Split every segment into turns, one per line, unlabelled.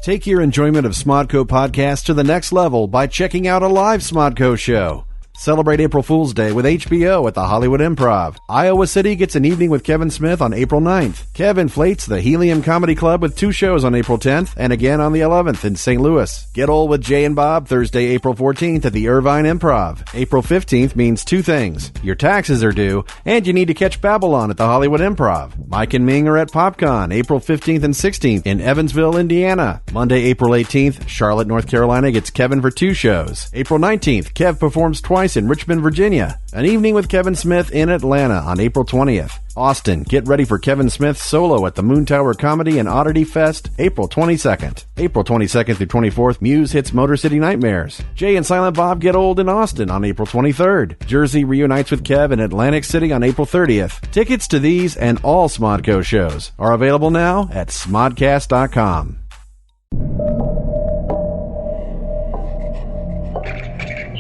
Take your enjoyment of Smodco podcasts to the next level by checking out a live Smodco show. Celebrate April Fool's Day with HBO at the Hollywood Improv. Iowa City gets an evening with Kevin Smith on April 9th. Kev inflates the Helium Comedy Club with 2 shows on April 10th and again on the 11th in St. Louis. Get old with Jay and Bob Thursday, April 14th at the Irvine Improv. April 15th means 2 things. Your taxes are due, and you need to catch Babylon at the Hollywood Improv. Mike and Ming are at PopCon April 15th and 16th in Evansville, Indiana. Monday, April 18th, Charlotte, North Carolina gets Kevin for 2 shows. April 19th, Kev performs twice in Richmond, Virginia. An evening with Kevin Smith in Atlanta on April 20th. Austin, get ready for Kevin Smith's solo at the Moon Tower Comedy and Oddity Fest, April 22nd. April 22nd through 24th, Muse hits Motor City Nightmares. Jay and Silent Bob get old in Austin on April 23rd. Jersey reunites with Kev in Atlantic City on April 30th. Tickets to these and all Smodco shows are available now at smodcast.com.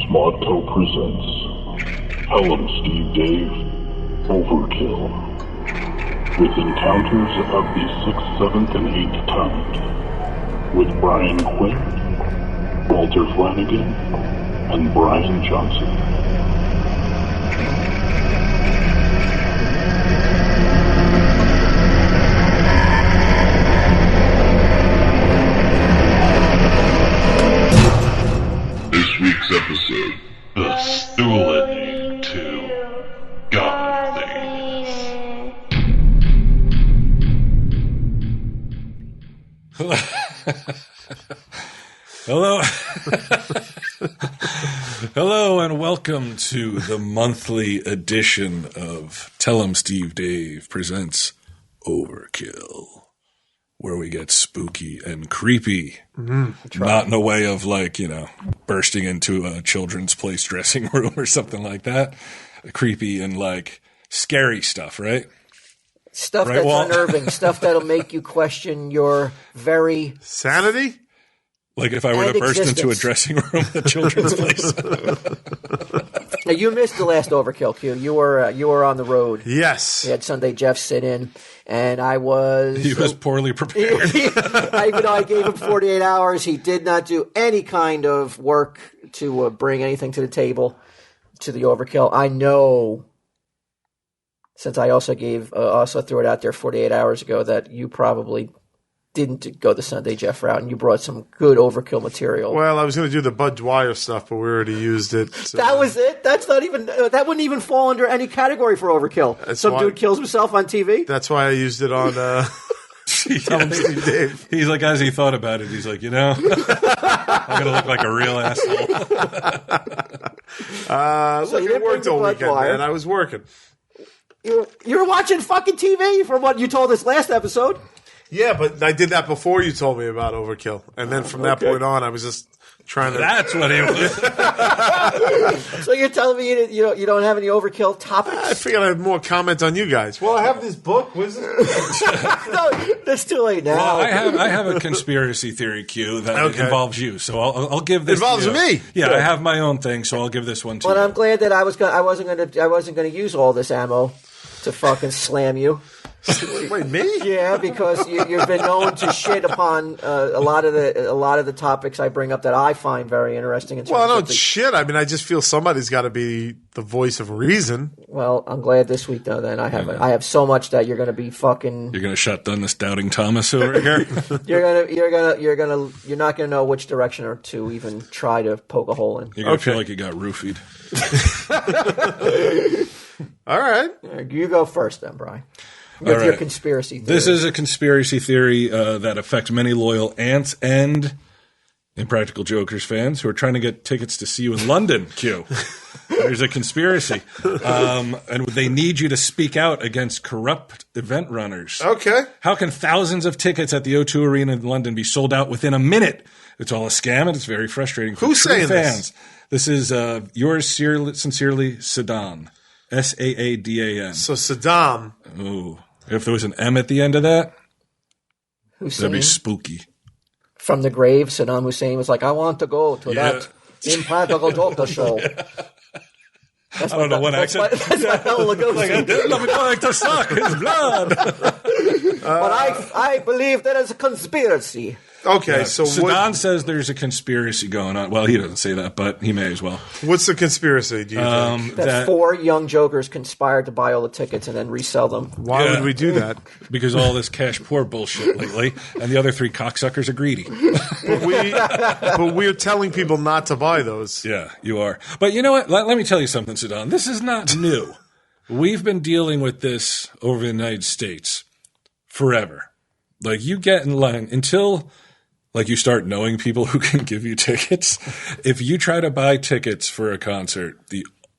Smodco presents Tell 'em Steve Dave Overkill, with encounters of the 6th, 7th, and 8th kind, with Brian Quinn, Walter Flanagan, and Brian Johnson. This week's episode, The Stoolening to God Things.
Hello. Hello and welcome to the monthly edition of Tell 'em Steve Dave presents Overkill, where we get spooky and creepy. Not in a way of bursting into a children's place dressing room or something like that. Creepy and scary stuff, right?
Stuff
Right,
that's
Walt?
unnerving, stuff that'll make you question your very
sanity.
Like if I were to burst into a dressing room at a children's place.
Now, you missed the last Overkill, Q. You were on the road.
Yes.
We had Sunday Jeff sit in, and I was...
He was poorly prepared.
Even though I gave him 48 hours, he did not do any kind of work to bring anything to the table, to the Overkill. I know, since I also threw it out there 48 hours ago, that you probably didn't go the Sunday Jeff route, and you brought some good Overkill material.
Well, I was going to do the Bud Dwyer stuff, but we already used it. So.
That was it? That's not even that wouldn't even fall under any category for Overkill. Some dude kills himself on TV?
That's why I used it on Tell 'em Steve Dave.
He's like, as he thought about it, he's like, I'm going to look like a real asshole.
So you
it worked all weekend, man. I was working.
You were watching fucking TV from what you told us last episode.
Yeah, but I did that before you told me about Overkill. And then from that point on, I was just trying to...
That's what he was.
So you're telling me you don't have any Overkill topics?
I figured I had more comments on you guys. Well, I have this book. What is it?
No, that's too late now.
Well, I have a conspiracy theory, Q, that involves you. So I'll give this...
Involves me?
Yeah, I have my own thing, so I'll give this one to you.
But I'm glad that I wasn't going to use all this ammo to fucking slam you.
Wait, me?
Yeah, because you've been known to shit upon a lot of the topics I bring up that I find very interesting.
Well, I don't shit. I mean, I just feel somebody's got to be the voice of reason.
Well, I'm glad this week though. Then I have so much that you're going to be fucking.
You're going to shut down this doubting Thomas over here.
You're not going to know which direction or to even try to poke a hole in.
You're going to feel like you got roofied.
All right.
You go first, then, Brian. With your conspiracy theory.
This is a conspiracy theory that affects many loyal Ants and Impractical Jokers fans who are trying to get tickets to see you in London, Q. There's a conspiracy. And they need you to speak out against corrupt event runners.
Okay.
How can thousands of tickets at the O2 Arena in London be sold out within a minute? It's all a scam, and it's very frustrating for
Who's
true
saying
fans. This is yours sincerely, Saddam. Saadan.
So Saddam.
Ooh. If there was an M at the end of that,
Hussein?
that'd be spooky.
From the grave, Saddam Hussein was like, I want to go to that Impractical Joker show.
I don't know what accent.
That's my Bela Lugosi.
I'm going to suck his blood.
But I believe there is a conspiracy
Okay, so
Saddam says there's a conspiracy going on. Well, he doesn't say that, but he may as well.
what's the conspiracy, do you think?
That 4 young jokers conspired to buy all the tickets and then resell them.
Why would we do that?
Because all this cash poor bullshit lately, and the other 3 cocksuckers are greedy.
But we're telling people not to buy those.
Yeah, you are. But you know what? Let me tell you something, Saddam. This is not new. We've been dealing with this over the United States forever. Like, you get in line until, like, you start knowing people who can give you tickets. If you try to buy tickets for a concert,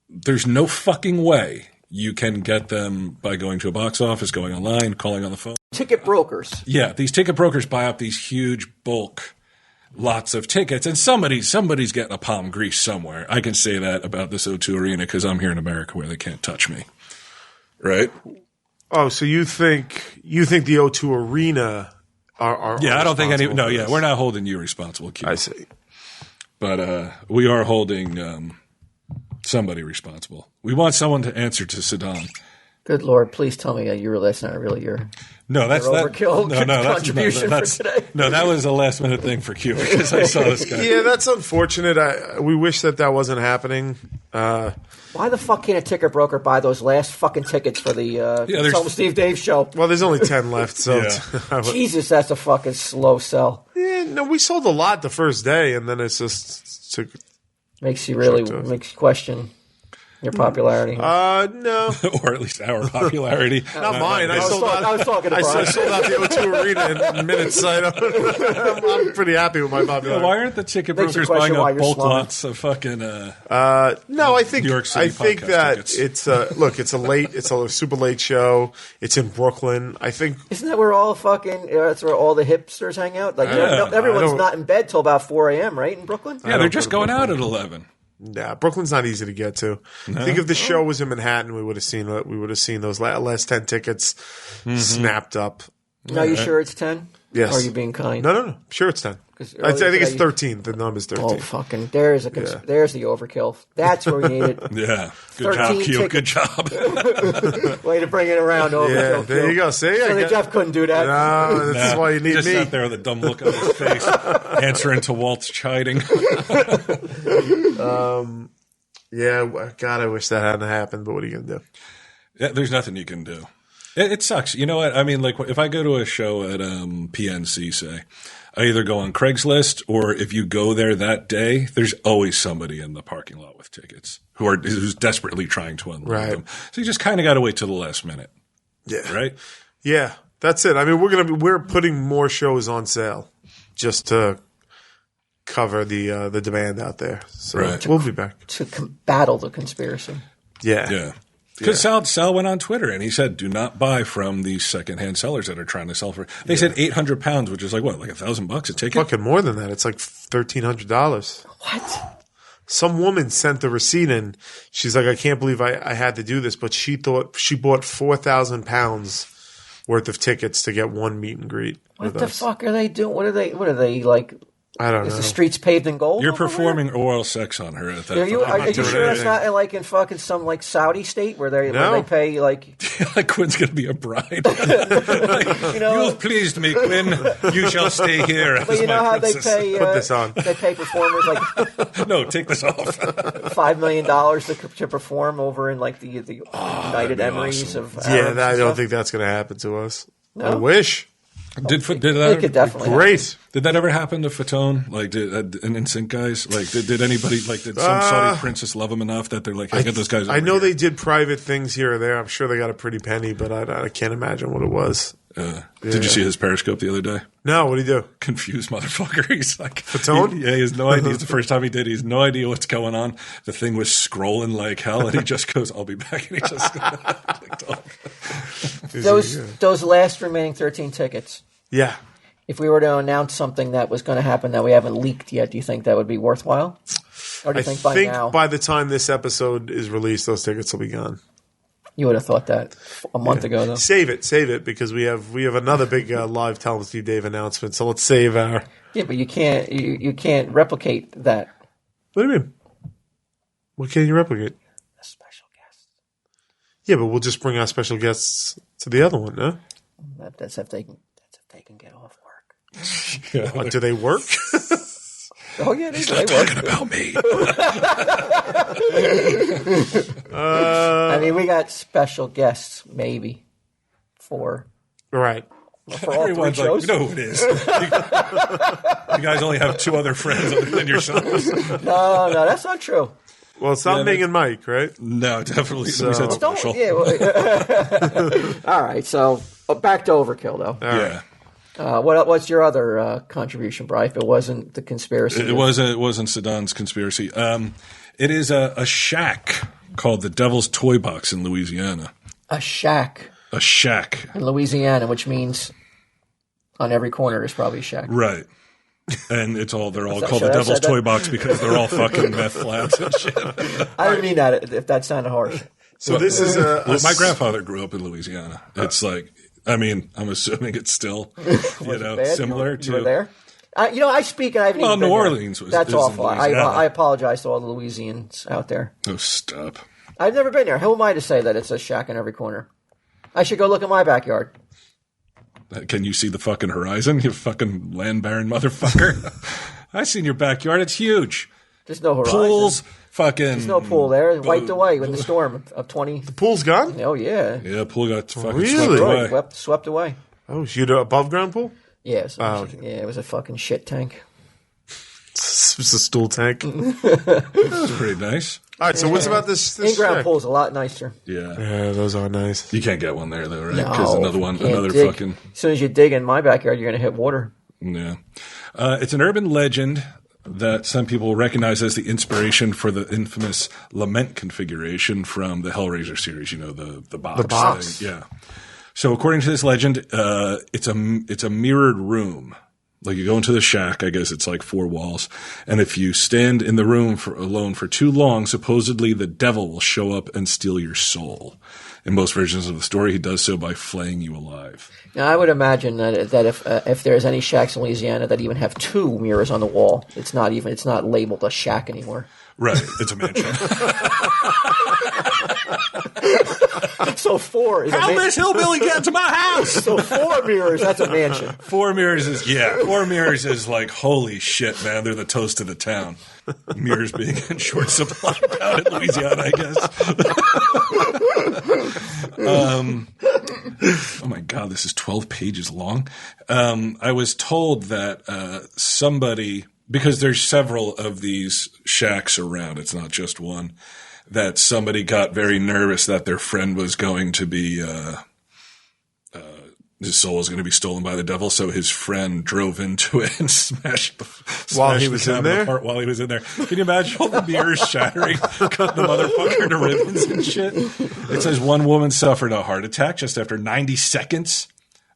there's no fucking way you can get them by going to a box office, going online, calling on the phone.
Ticket brokers.
Yeah, these ticket brokers buy up these huge bulk lots of tickets, and somebody's getting a palm grease somewhere. I can say that about this O2 Arena because I'm here in America where they can't touch me. Right?
Oh, so you think the O2 Arena are
Yeah, I don't think any.
responsible
No,
for
yeah,
this?
we're not holding you responsible, Q.
I see.
But we are holding somebody responsible. We want someone to answer to Saddam.
Good Lord, please tell me that's not really your
No, that's
your overkill
that's
contribution for today.
No, that was a last minute thing for Q because I saw this guy.
Yeah, that's unfortunate. We wish that wasn't happening.
Why the fuck can't a ticket broker buy those last fucking tickets for the
there's-
Tell 'em Steve Dave show?
Well, there's only 10 left, so
Yeah.
Jesus, that's a fucking slow sell.
yeah, no, we sold a lot the first day, and then it's just took.
Makes you really
Sure does.
makes you question your popularity.
No,
Or at least our popularity.
not mine. I sold
I was talking to
I
Brian.
sold out the O2 Arena in minutes. I'm pretty happy with my popularity.
Why aren't the ticket
Makes you
brokers buying
question why
up
you're
bulk
slowing.
lots of fucking?
No, I think
New York City
I think
podcast
that
tickets.
it's a super late show. It's in Brooklyn. I think
Isn't that where all fucking that's where all the hipsters hang out? Like
Yeah.
everyone's
I don't-
not in bed till about 4 a.m. right in Brooklyn?
Yeah, they're just going out at 11.
Brooklyn's not easy to get to. I think if the show was in Manhattan, we would have seen those last 10 tickets snapped up.
Now you sure it's 10?
Yes.
Or are you being kind?
No. I'm sure it's 10.
'Cause
I think
earlier
it's
today-
13. The number's 13.
Oh fucking! There's the overkill. That's where we need it.
Yeah, good job,
13
Q. Good
tickets.
job.
Way to bring it around. Overkill.
Yeah, there you go. See,
So Jeff couldn't do that.
No, that's why you need
just
me.
sat there with a dumb look on his face, answering to Walt's chiding.
Yeah, God, I wish that hadn't happened. But what are you gonna do?
Yeah, there's nothing you can do. It sucks. You know what? I mean, like if I go to a show at PNC, say, I either go on Craigslist or if you go there that day, there's always somebody in the parking lot with tickets who's desperately trying to unload
Right.
them. So you just kind of got to wait till the last minute,
Yeah,
right?
Yeah, that's it. I mean, we're putting more shows on sale just to cover the demand out there. So
Right.
we'll be back.
To battle the conspiracy.
Yeah.
Yeah. Because Sal went on Twitter and he said, do not buy from these secondhand sellers that are trying to sell for. They said £800, which is like what, like $1,000 a ticket?
Fucking more than that. It's like $1,300.
What?
Some woman sent the receipt in. She's like, I can't believe I had to do this, but she thought she bought 4,000 pounds worth of tickets to get one meet and greet.
What
with
the
us.
fuck are they doing? What are they like?
I don't
Is
know.
the streets paved in gold?
You're
over there?
performing oral sex on her at that
Are you
fucking
doing
sure it's
anything.
not like in fucking some like Saudi state where
No.
they pay like
like Quinn's going to be a bride.
you know?
You've pleased me, Quinn. You shall stay here.
But you know how they
princess.
pay
Put this on.
they pay performers like
No, take this off.
$5 million to perform over in like the United
be
Emirates
awesome.
of
Yeah,
Arabs and
I don't
stuff.
think that's going to happen to us.
No?
I wish.
Did
It
that
could definitely
Great.
Did that ever happen to Fatone? Like, did an NSYNC guys? Like, did anybody like did some Saudi princess love him enough that they're like, hey, get those guys?
I
over
know
here.
they did private things here or there. I'm sure they got a pretty penny, but I can't imagine what it was.
Did you see his Periscope the other day?
No, what do you do?
Confused motherfucker. He's like,
Fatone?
he has no idea. It's the first time he did. He has no idea what's going on. The thing was scrolling like hell, and he just goes, "I'll be back," and he just clicked off.
those last remaining 13 tickets.
Yeah.
If we were to announce something that was going to happen that we haven't leaked yet, do you think that would be worthwhile? Or do
I
you think by now
by the time this episode is released, those tickets will be gone.
you would have thought that a month ago, though?
Save it, because we have another big live Tell 'em Steve Dave announcement. So let's save our.
Yeah, but you can't replicate that.
What do you mean? What can you replicate?
A special guest.
Yeah, but we'll just bring our special guests to the other one, no?
That's if they can get off work.
Do they work?
Oh yeah, they
Not
work.
talking about me.
I mean, we got special guests, maybe
Right.
for all three
Everyone's like,
shows.
you know who it is. You guys only have 2 other friends other than yourselves.
No, that's not true.
Well, it's not Ming and Mike, right?
No, definitely.
So-
We said
Don't.
special.
Yeah. All right. So back to Overkill, though.
Yeah.
What's your other contribution, Bri? If it wasn't the conspiracy,
It wasn't Saddam's conspiracy. It is a shack called the Devil's Toy Box in Louisiana.
a shack
A shack.
in Louisiana, which means on every corner there's probably a shack.
Right. And they're all called
should
the
I
Devil's
say that?
Toy Box because they're all fucking meth labs and shit.
I didn't mean that. If that sounded harsh.
So this is a
Well, my grandfather grew up in Louisiana. It's like, I mean, I'm assuming it's still,
Bad?
similar
You
to.
were there. I speak and I haven't
Well,
even been
New
there.
Orleans
That's
is in
awful.
Louisiana.
I apologize to all the Louisians out there.
Oh, stop.
I've never been there. Who am I to say that it's a shack in every corner? I should go look at my backyard.
Can you see the fucking horizon, you fucking land baron motherfucker? I've seen your backyard. It's huge.
There's no horizon.
Pools, fucking.
There's no pool there. It wiped away with the storm of 20.
pool's gone?
Oh, yeah.
Yeah, pool got fucking
Really?
swept away.
Swept away.
Oh, you had an above ground pool?
Yes.
okay.
Yeah, it was a fucking shit tank.
It's a stool tank. All
It's pretty nice.
right, so what's about this
In-ground
shack?
pool's a lot nicer.
Yeah.
Yeah, those are nice.
You can't get one there, though, right?
No,
Because another
you can't dig.
fucking.
As soon as you dig in my backyard, you're going to hit water.
Yeah. It's an urban legend that some people recognize as the inspiration for the infamous lament configuration from the Hellraiser series, the box.
The box.
thing. Yeah. So according to this legend, it's a mirrored room. Like you go into the shack, I guess it's like 4 walls. And if you stand in the room alone for too long, supposedly the devil will show up and steal your soul. In most versions of the story, he does so by flaying you alive.
Now, I would imagine that if there's any shacks in Louisiana that even have 2 mirrors on the wall, it's not labeled a shack anymore.
Right. It's a mansion.
So 4 is a
How
mansion.
this hillbilly get to my house?
So 4 mirrors, that's a mansion.
4 mirrors is like, holy shit, man. They're the toast of the town. Mirrors being in short supply down in Louisiana, I guess. Oh my God, this is 12 pages long. I was told that somebody, because there's several of these shacks around, it's not just one, that somebody got very nervous that their friend was going to be, his soul was going to be stolen by the devil. So his friend drove into it and smashed
While he
the
was in
cabin
there?
apart while he was in there. Can you imagine all the mirrors shattering, cutting the motherfucker to ribbons and shit? It says one woman suffered a heart attack just after 90 seconds.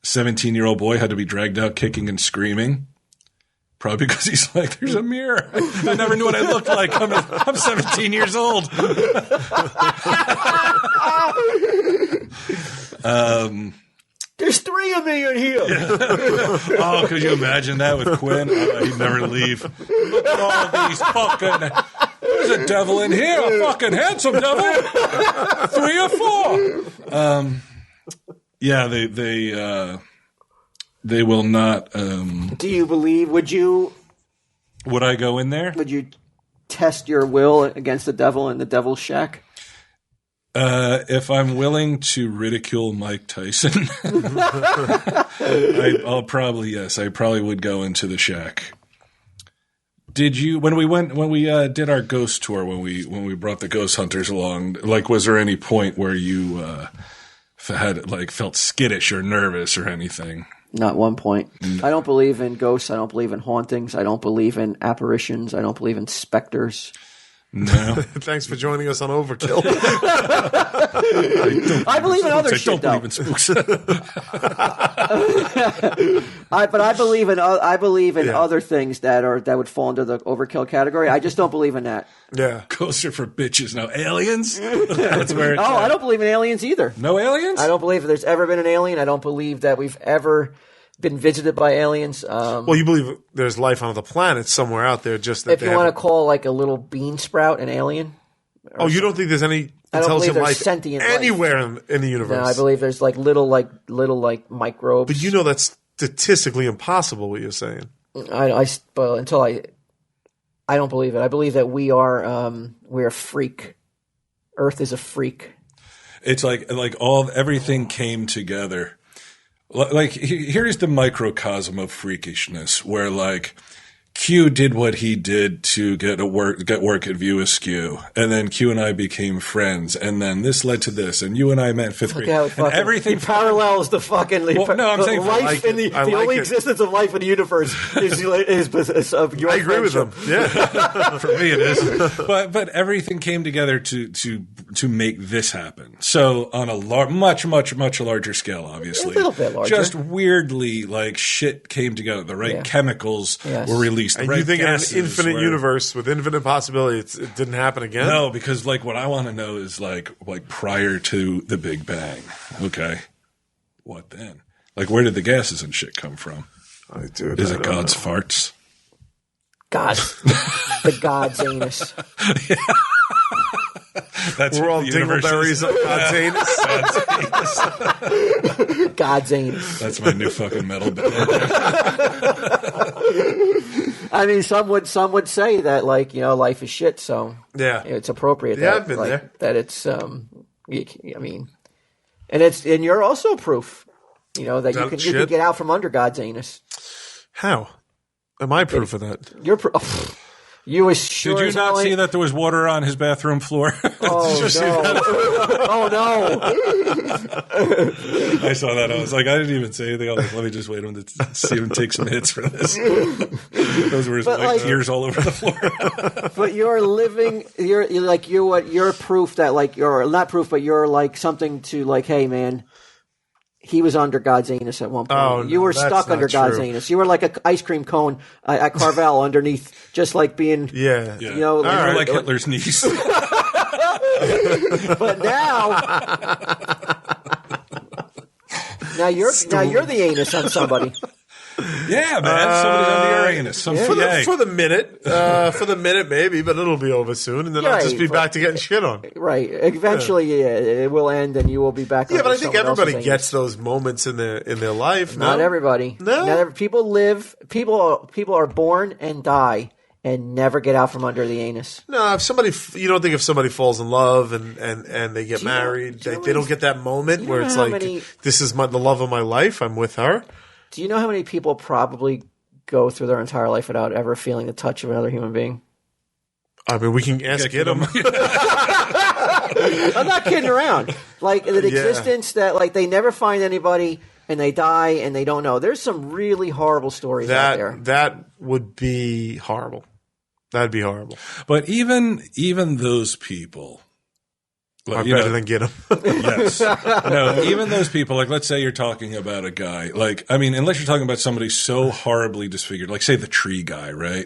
A 17-year-old boy had to be dragged out kicking and screaming. Probably because he's like, there's a mirror. I never knew what I looked like. I'm 17 years old.
There's 3 of me in here.
Oh, could you imagine that with Quinn? He'd never leave. Look at all these fucking. There's a devil in here. A fucking handsome devil. 3 or 4. Yeah, they will not.
Do you believe? Would you
Would I go in there?
test your will against the devil in the devil's shack?
If I'm willing to ridicule Mike Tyson, I'll probably, yes, I probably would go into the shack. Did you, when we did our ghost tour, when we brought the ghost hunters along, like, was there any point where you, felt skittish or nervous or anything?
Not one point. I don't believe in ghosts. I don't believe in hauntings. I don't believe in apparitions. I don't believe in specters.
No.
Thanks for joining us on Overkill.
I believe in other
I
shit,
don't
though.
believe in spooks.
But I believe in other things that would fall under the overkill category. I just don't believe in that.
Yeah.
Ghosts are for bitches. No aliens? That's where it's
Oh,
at.
I don't believe in aliens either.
No aliens?
I don't believe there's ever been an alien. I don't believe that we've ever been visited by aliens.
Well, you believe there's life on other planets somewhere out there, just that
If you want to call like a little bean sprout an alien.
Oh, you don't think there's any
I don't believe
intelligent
there's
life
sentient life.
anywhere in the universe?
No, I believe there's like little microbes.
But you know that's statistically impossible. What you're saying?
But until I don't believe it. I believe that we're a freak. Earth is a freak.
It's like everything came together. Like here's the microcosm of freakishness, where like Q did what he did to get work at View Askew, and then Q and I became friends, and then this led to this, and you and I met in fifth grade, and everything
parallels the fucking.
Well, no, I'm saying
life in the only existence of life in the universe is of your.
I agree with them. Yeah,
for me it is. But everything came together to make this happen. So on a much larger scale, obviously,
a little bit larger.
Just weirdly, like shit came together. The right chemicals were released.
And you think in an infinite universe with infinite possibilities, it didn't happen again?
No, because like what I want to know is like prior to the Big Bang. Okay, what then? Like where did the gases and shit come from? Is it God's farts?
God, the God's anus.
That's
We're all dingleberries of God's anus.
God's anus.
That's my new fucking metal band.
I mean, some would say that like life is shit, so it's appropriate.
Yeah, I've been there.
That it's I mean, and you're also proof, that you can get out from under God's anus.
How? Am I proof of that?
You're proof. You was sure.
Did you not see that there was water on his bathroom floor?
Oh no! Oh no!
I saw that. I was like, I didn't even say anything. I was like, let me just wait to see him take some hits for this. Those were his tears all over the floor.
But you're living. You're proof that like you're not proof, but you're like something to like. Hey, man. He was under God's anus at one point.
Oh, no,
you were stuck under God's anus. You were like an ice cream cone at Carvel underneath, just like being,
like Hitler's niece.
But now you're the anus on somebody.
Yeah, man. Somebody's under your anus.
For the minute, maybe, but it'll be over soon, and then I'll just be back to getting shit on.
Right. Eventually, it will end, and you will be back.
Yeah, but I think everybody gets those moments in their life.
Not everybody. No. People live. People are born and die and never get out from under the anus.
No, you don't think if somebody falls in love and they get married, they don't get that moment where it's like, this is the love of my life. I'm with her.
Do you know how many people probably go through their entire life without ever feeling the touch of another human being?
I mean, we can ask them.
I'm not kidding around. Like the existence that like they never find anybody and they die and they don't know. There's some really horrible stories out there.
That would be horrible. That'd be horrible.
But even those people.
Are better than get them.
Yes. No, even those people, like let's say you're talking about a guy, like, I mean, unless you're talking about somebody so horribly disfigured, like say the tree guy, right?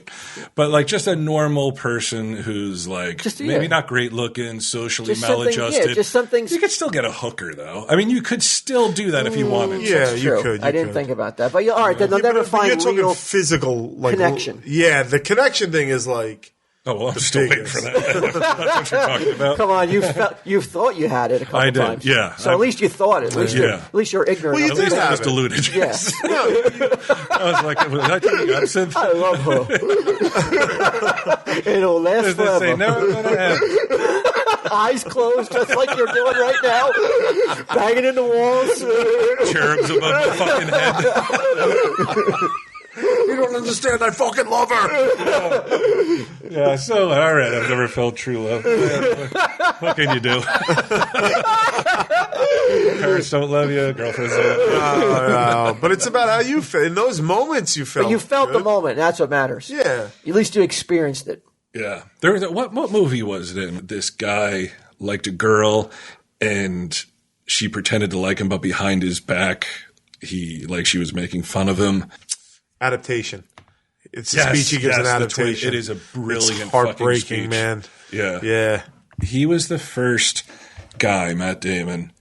But like just a normal person who's like maybe not great looking, socially maladjusted.
Just something.
You could still get a hooker though. I mean, you could still do that if you wanted.
Yeah, you could.
I didn't think about that. But all right, then they'll never find
you're talking
real
physical
connection.
Yeah, the connection thing is like.
Oh, well, I'm still waiting for that. That's what you're talking about.
Come on, you thought you had it a couple times.
Yeah.
So at least you thought it. At least you're ignorant.
Well,
at least I was deluded.
Yes.
I was like, was I taking absinthe?
I love her. It'll last forever.
Say, never going to end.
Eyes closed, just like you're doing right now. Banging in the walls.
Cherubs above my fucking head.
You don't understand. I fucking love her.
Yeah, so, all right. I've never felt true love. What can you do? Parents don't love you. Girlfriends don't love you.
No. But it's about how you feel. In those moments, you felt.
But you felt
good.
the moment. That's what matters.
Yeah.
At least you experienced it.
Yeah. There was what movie was it in? This guy liked a girl, and she pretended to like him, but behind his back, she was making fun of him.
Adaptation. It's a speech he gives an adaptation.
It is a brilliant,
it's heartbreaking,
speech.
Man.
Yeah.
Yeah.
He was the first guy, Matt Damon,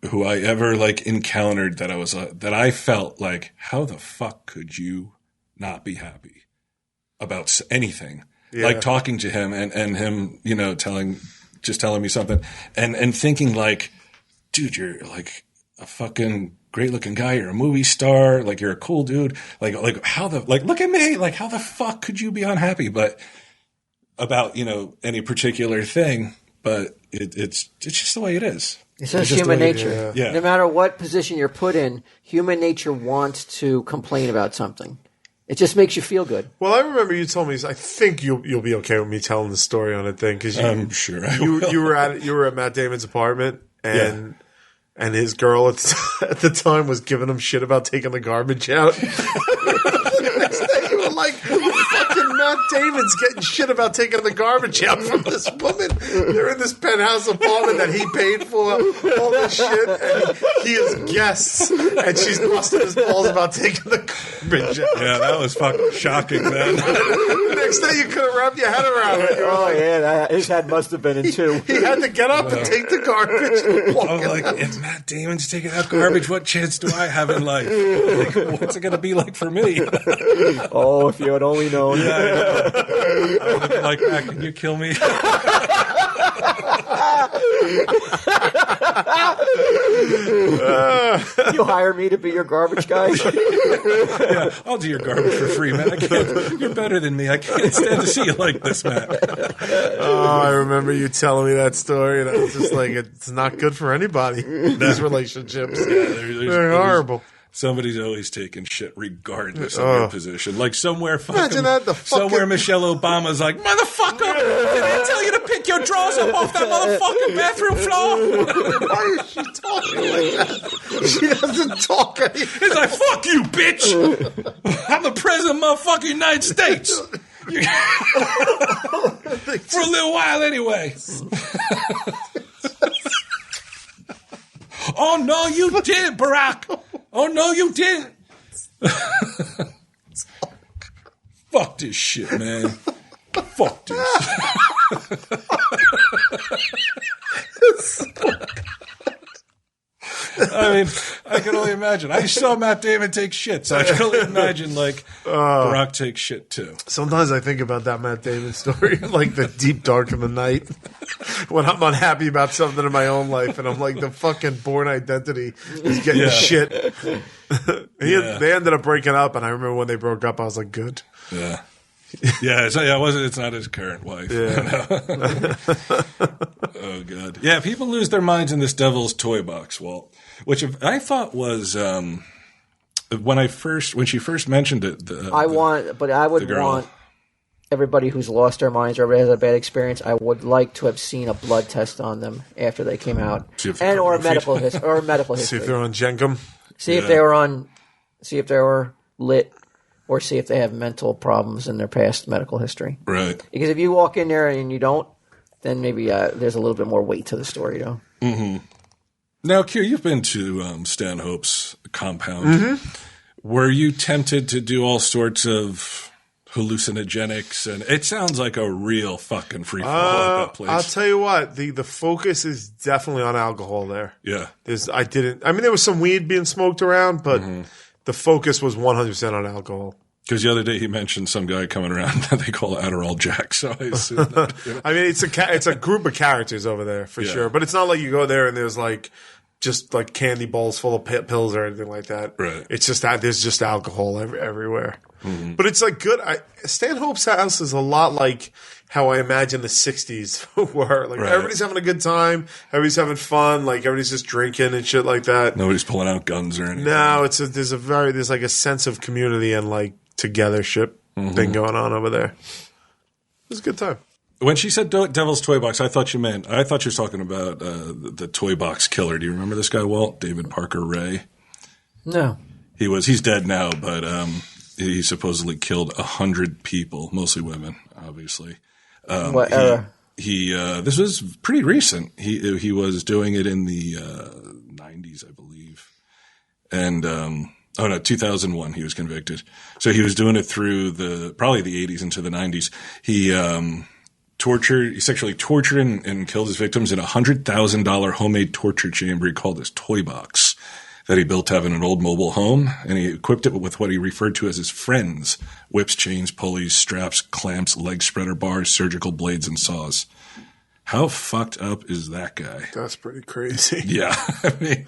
who I ever encountered that I felt like, how the fuck could you not be happy about anything?
Yeah.
Like talking to him and him, telling me something and thinking like, dude, you're like a fucking great looking guy. You're a movie star. Like, you're a cool dude. Like look at me. Like, how the fuck could you be unhappy? But about, any particular thing, but it's just the way it is.
It's just human nature.
Yeah.
No matter what position you're put in, human nature wants to complain about something. It just makes you feel good.
Well, I remember you told me. I think you'll be okay with me telling the story on it then, because
I'm sure
you were at Matt Damon's apartment, and his girl at the time was giving him shit about taking the garbage out. The next day you were like, fucking Matt Damon's getting shit about taking the garbage out from this woman. They're in this penthouse apartment that he paid for, all this shit, and he has guests, and she's busting his balls about taking the garbage out.
Yeah, that was fucking shocking, man.
The next day you could have wrapped your head around it.
His head must have been in two.
He had to get up and take the garbage. And walk
like, if Matt Damon's taking out garbage, what chance do I have in life? Like, what's it going to be like for me?
Oh, if you had only known.
Yeah, I know. I would have been like, Matt, can you kill me?
You hire me to be your garbage guy?
Yeah, I'll do your garbage for free, man. You're better than me. I can't stand to see you like this, man.
Oh, I remember you telling me that story, and I was just like, it's not good for anybody, these relationships.
Yeah,
they're horrible.
Somebody's always taking shit regardless of your position. Like somewhere
Imagine that,
somewhere Michelle Obama's like, motherfucker, did I tell you to pick your drawers up off that motherfucking bathroom floor?
Why is she talking like that? She doesn't talk anymore.
It's like, fuck you, bitch. I'm the president of motherfucking United States. For a little while anyway. Oh, no, you didn't, Barack. Oh, no, you didn't. Fuck this shit, man. Fuck this. I mean, I can only imagine. I saw Matt Damon take shit, so I can only imagine, Barack takes shit, too.
Sometimes I think about that Matt Damon story, like the deep dark of the night, when I'm unhappy about something in my own life, and I'm like, the fucking Born Identity is getting shit. They ended up breaking up, and I remember when they broke up, I was like, good.
Yeah. Yeah, it's not his current wife.
Yeah.
Oh, God. Yeah, people lose their minds in this Devil's Toy Box, Walt, which I thought was when she first mentioned it.
I would want everybody who's lost their minds or has a bad experience. I would like to have seen a blood test on them after they came out, or a medical history.
See if they're on Jenkum.
See if they were lit. Or see if they have mental problems in their past medical history.
Right.
Because if you walk in there and you don't, then maybe there's a little bit more weight to the story, though.
Mm-hmm. Now, Q, you've been to Stanhope's compound. Mm-hmm. Were you tempted to do all sorts of hallucinogenics? And it sounds like a real fucking free-for-all at that place.
I'll tell you what, the focus is definitely on alcohol there.
Yeah.
There was some weed being smoked around, but... Mm-hmm. The focus was 100% on alcohol.
Because the other day he mentioned some guy coming around that they call Adderall Jack. So I assume that,
I mean, it's a group of characters over there for sure. But it's not like you go there and there's just candy bowls full of pills or anything like that.
Right.
It's just that there's just alcohol everywhere. Mm-hmm. But it's good. Stanhope's house is a lot like how I imagine the 60s were. Everybody's having a good time. Everybody's having fun. Everybody's just drinking and shit like that.
Nobody's pulling out guns or anything.
No, there's a sense of community and togethership thing going on over there. It was a good time.
When she said Devil's Toy Box, I thought you were talking about the Toy Box Killer. Do you remember this guy, Walt? David Parker Ray?
No.
He's dead now, but he supposedly killed 100 people, mostly women, obviously.
What era?
This was pretty recent. He was doing it in the 90s, I believe. And 2001 he was convicted. So he was doing it through probably the 80s into the 90s. He sexually tortured and killed his victims in a $100,000 homemade torture chamber he called his toy box that he built to have in an old mobile home, and he equipped it with what he referred to as his friends: whips, chains, pulleys, straps, clamps, leg spreader bars, surgical blades, and saws. How fucked up is that guy?
That's pretty crazy.
Yeah. I mean,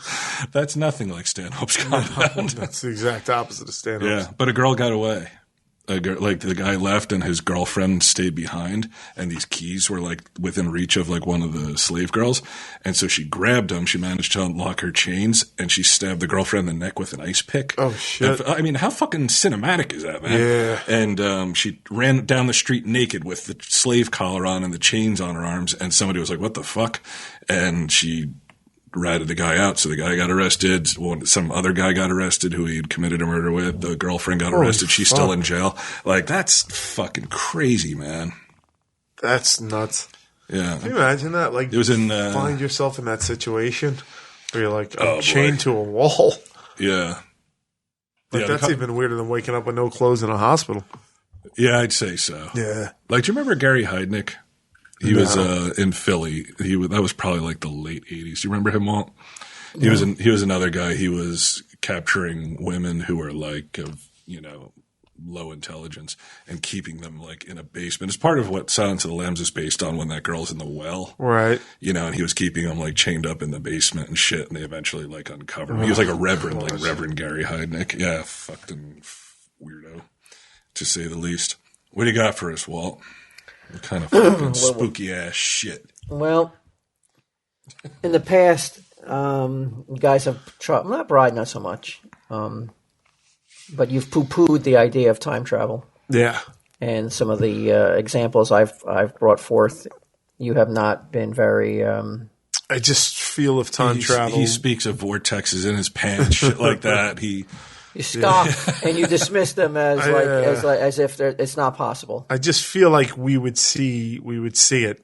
that's nothing like Stanhope's compound.
That's the exact opposite of stand-ups.
Yeah, but a girl got away. Like the guy left and his girlfriend stayed behind, and these keys were like within reach of like one of the slave girls. And so she grabbed them. She managed to unlock her chains, and she stabbed the girlfriend in the neck with an ice pick.
Oh, shit.
I mean, how fucking cinematic is that, man?
Yeah.
And she ran down the street naked with the slave collar on and the chains on her arms, and somebody was like, "What the fuck?" And she ratted the guy out, so the guy got arrested. Some other guy got arrested who he had committed a murder with. The girlfriend got arrested. She's still in jail. Like, that's fucking crazy, man.
That's nuts.
Yeah.
Can you imagine that? Like,
It was in,
find yourself in that situation where you're like,
Oh,
chained
boy.
to a wall.
Yeah.
Like,
Yeah,
that's even weirder than waking up with no clothes in a hospital.
Yeah, I'd say so.
Yeah.
Like, do you remember Gary Heidnick? He was in Philly. That was probably like the late 80s. Do you remember him, Walt? He was another guy. He was capturing women who were like of, low intelligence and keeping them like in a basement. It's part of what Silence of the Lambs is based on, when that girl's in the well.
Right.
And he was keeping them like chained up in the basement and shit, and they eventually like uncovered him. He was like a reverend, like Reverend Gary Heidnick. Yeah, fucking weirdo, to say the least. What do you got for us, Walt? What kind of fucking spooky ass shit?
Well, in the past, you guys have tried, not Bride, not so much, but you've poo-pooed the idea of time travel.
Yeah.
And some of the examples I've brought forth, you have not been very.
I just feel if time travel.
He speaks of vortexes in his pants, shit like that.
You scoff and you dismiss them as if it's not possible.
I just feel like we would see it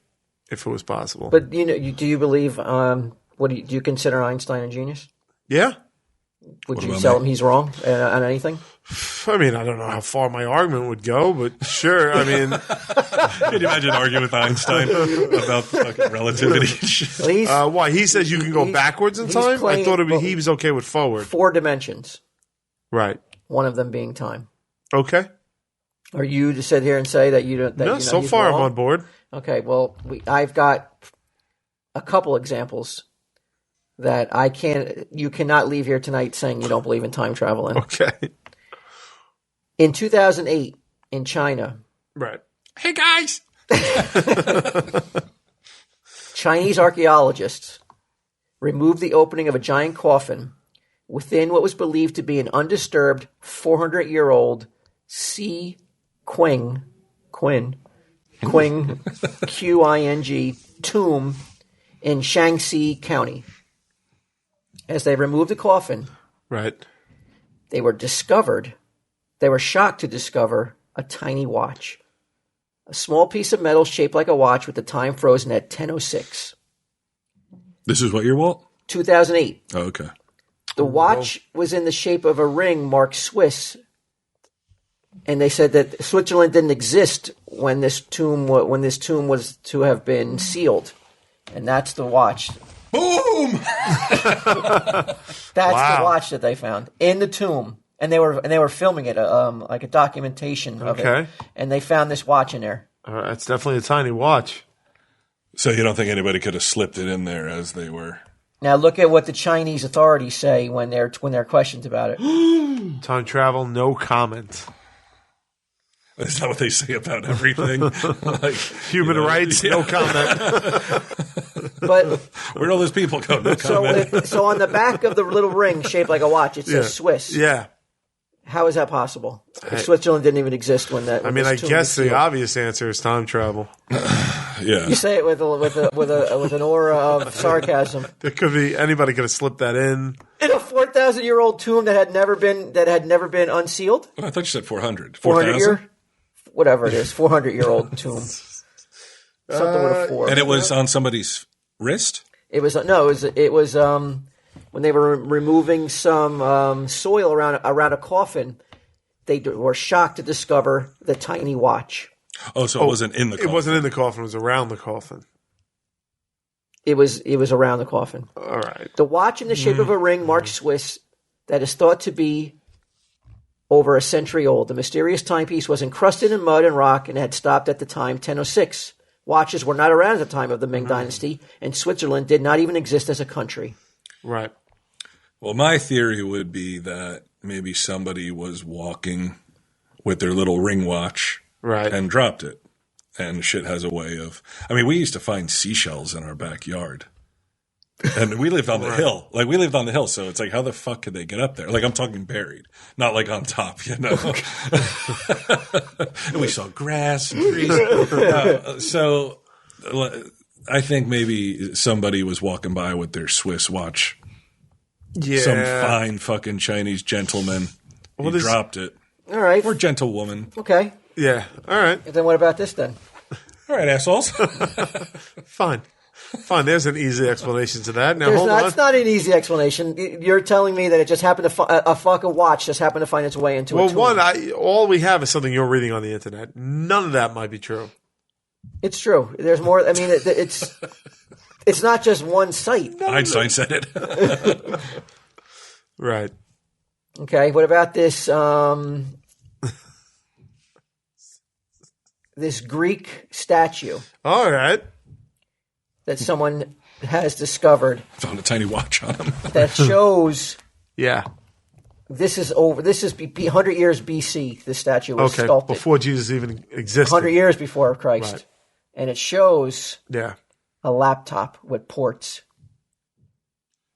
if it was possible.
But do you believe? Do you consider Einstein a genius?
Yeah.
Would you tell him he's wrong on anything?
I mean, I don't know how far my argument would go, but sure. I mean,
can you imagine arguing with Einstein about fucking relativity and shit?
Why? He says you can go backwards in time? I thought he was okay with forward.
4 dimensions.
Right.
One of them being time.
Okay.
Are you to sit here and say that you don't?
No, so far I'm on board.
Okay. Well, I've got a couple examples that you cannot leave here tonight saying you don't believe in time travel in.
Okay.
In 2008, in China.
Right.
Hey, guys!
Chinese archaeologists removed the opening of a giant coffin within what was believed to be an undisturbed 400-year-old Qing, Qing, Q-I-N-G, tomb in Shaanxi County. As they removed the coffin,
right,
they were shocked to discover a tiny watch. A small piece of metal shaped like a watch with the time frozen at 10:06.
This is what year, Walt?
2008.
Oh, okay.
The watch was in the shape of a ring marked Swiss, and they said that Switzerland didn't exist when this tomb was to have been sealed, and that's the watch.
Boom!
That's the watch that they found in the tomb, and they were filming it, like a documentation of it, and they found this watch in there.
It's definitely a tiny watch.
So you don't think anybody could have slipped it in there as they were?
Now look at what the Chinese authorities say when they're questioned about it.
Time travel, no comment.
Is that what they say about everything? Like,
human rights, no comment.
But
where'd all those people go? No comment.
So on the back of the little ring shaped like a watch, it says Swiss.
Yeah.
How is that possible? If Switzerland didn't even exist when that.
I mean, I guess the obvious answer is time travel.
Yeah.
You say it with an aura of sarcasm.
There could be anybody could have slipped that in
a 4,000-year-old tomb that had never been unsealed.
Oh, I thought you said 400.
400 year, whatever it is, 400-year-old tomb. Something with a 4.
And it was on somebody's wrist.
It was when they were removing some soil around a coffin. They were shocked to discover the tiny watch.
Oh, so it wasn't in the coffin.
It wasn't in the coffin. It was around the coffin.
It was around the coffin.
All right.
The watch in the shape of a ring marked Swiss that is thought to be over a century old. The mysterious timepiece was encrusted in mud and rock and had stopped at the time 10:06 Watches were not around at the time of the Ming Dynasty, and Switzerland did not even exist as a country.
Right.
Well, my theory would be that maybe somebody was walking with their little ring watch and dropped it. And shit has a way of... I mean, we used to find seashells in our backyard. And we lived on the hill. Like, we lived on the hill, so it's like, how the fuck could they get up there? Like, I'm talking buried, not like on top, you know? And we saw grass and trees. So I think maybe somebody was walking by with their Swiss watch.
Yeah.
Some fine fucking Chinese gentleman. He dropped it.
All right.
Or gentlewoman.
Okay.
Yeah. All right.
And then what about this then?
All right, assholes.
Fine. There's an easy explanation to that. Now, hold on.
It's not an easy explanation. You're telling me that it just happened to a fucking watch just happened to find its way into a tomb.
Well, all we have is something you're reading on the internet. None of that might be true.
It's true. There's more. I mean, it's not just one site.
Einstein said it.
Right.
Okay. What about this? This Greek statue.
All right.
That someone has discovered.
Found a tiny watch on him.
That shows.
Yeah.
This is 100 years BC. This statue was sculpted.
Before Jesus even existed.
100 years before Christ.
Right.
And it shows a laptop with ports.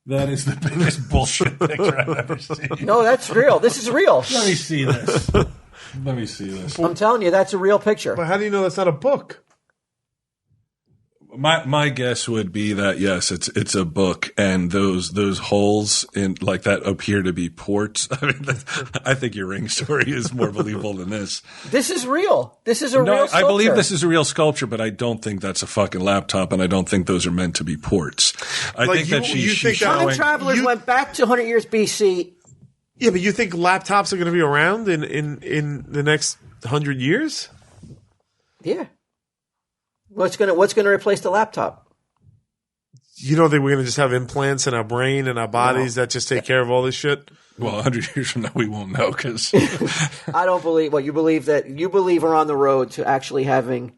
That is the biggest bullshit picture I've ever seen.
No, that's real. This is real.
Let me see this.
I'm telling you, that's a real picture.
But how do you know that's not a book?
My guess would be that yes, it's a book, and those holes in like that appear to be ports. I mean, I think your ring story is more believable than this.
This is real. This is a real sculpture.
I believe this is a real sculpture, but I don't think that's a fucking laptop, and I don't think those are meant to be ports. I think that she's showing.
Time travelers went back to 100 years BC.
Yeah, but you think laptops are going to be around in the next 100 years?
Yeah. What's going to replace the laptop?
You don't think we're going to just have implants in our brain and our bodies that just take care of all this shit?
Well, 100 years from now, we won't know because
I don't believe. Well, you believe we're on the road to actually having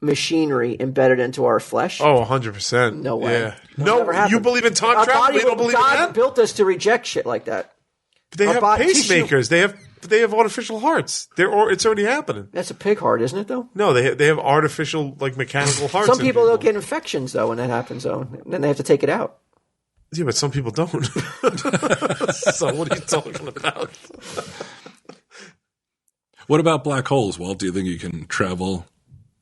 machinery embedded into our flesh.
Oh, 100%.
No way.
Yeah. No, you believe in time travel? We don't believe in that?
God built us to reject shit like that.
But they have pacemakers. They have artificial hearts. It's already happening.
That's a pig heart, isn't it? Though.
No, they have artificial like mechanical hearts.
Some people don't get infections though when that happens. Though, and then they have to take it out.
Yeah, but some people don't. So what are you talking about?
What about black holes, Walt? Do you think you can travel?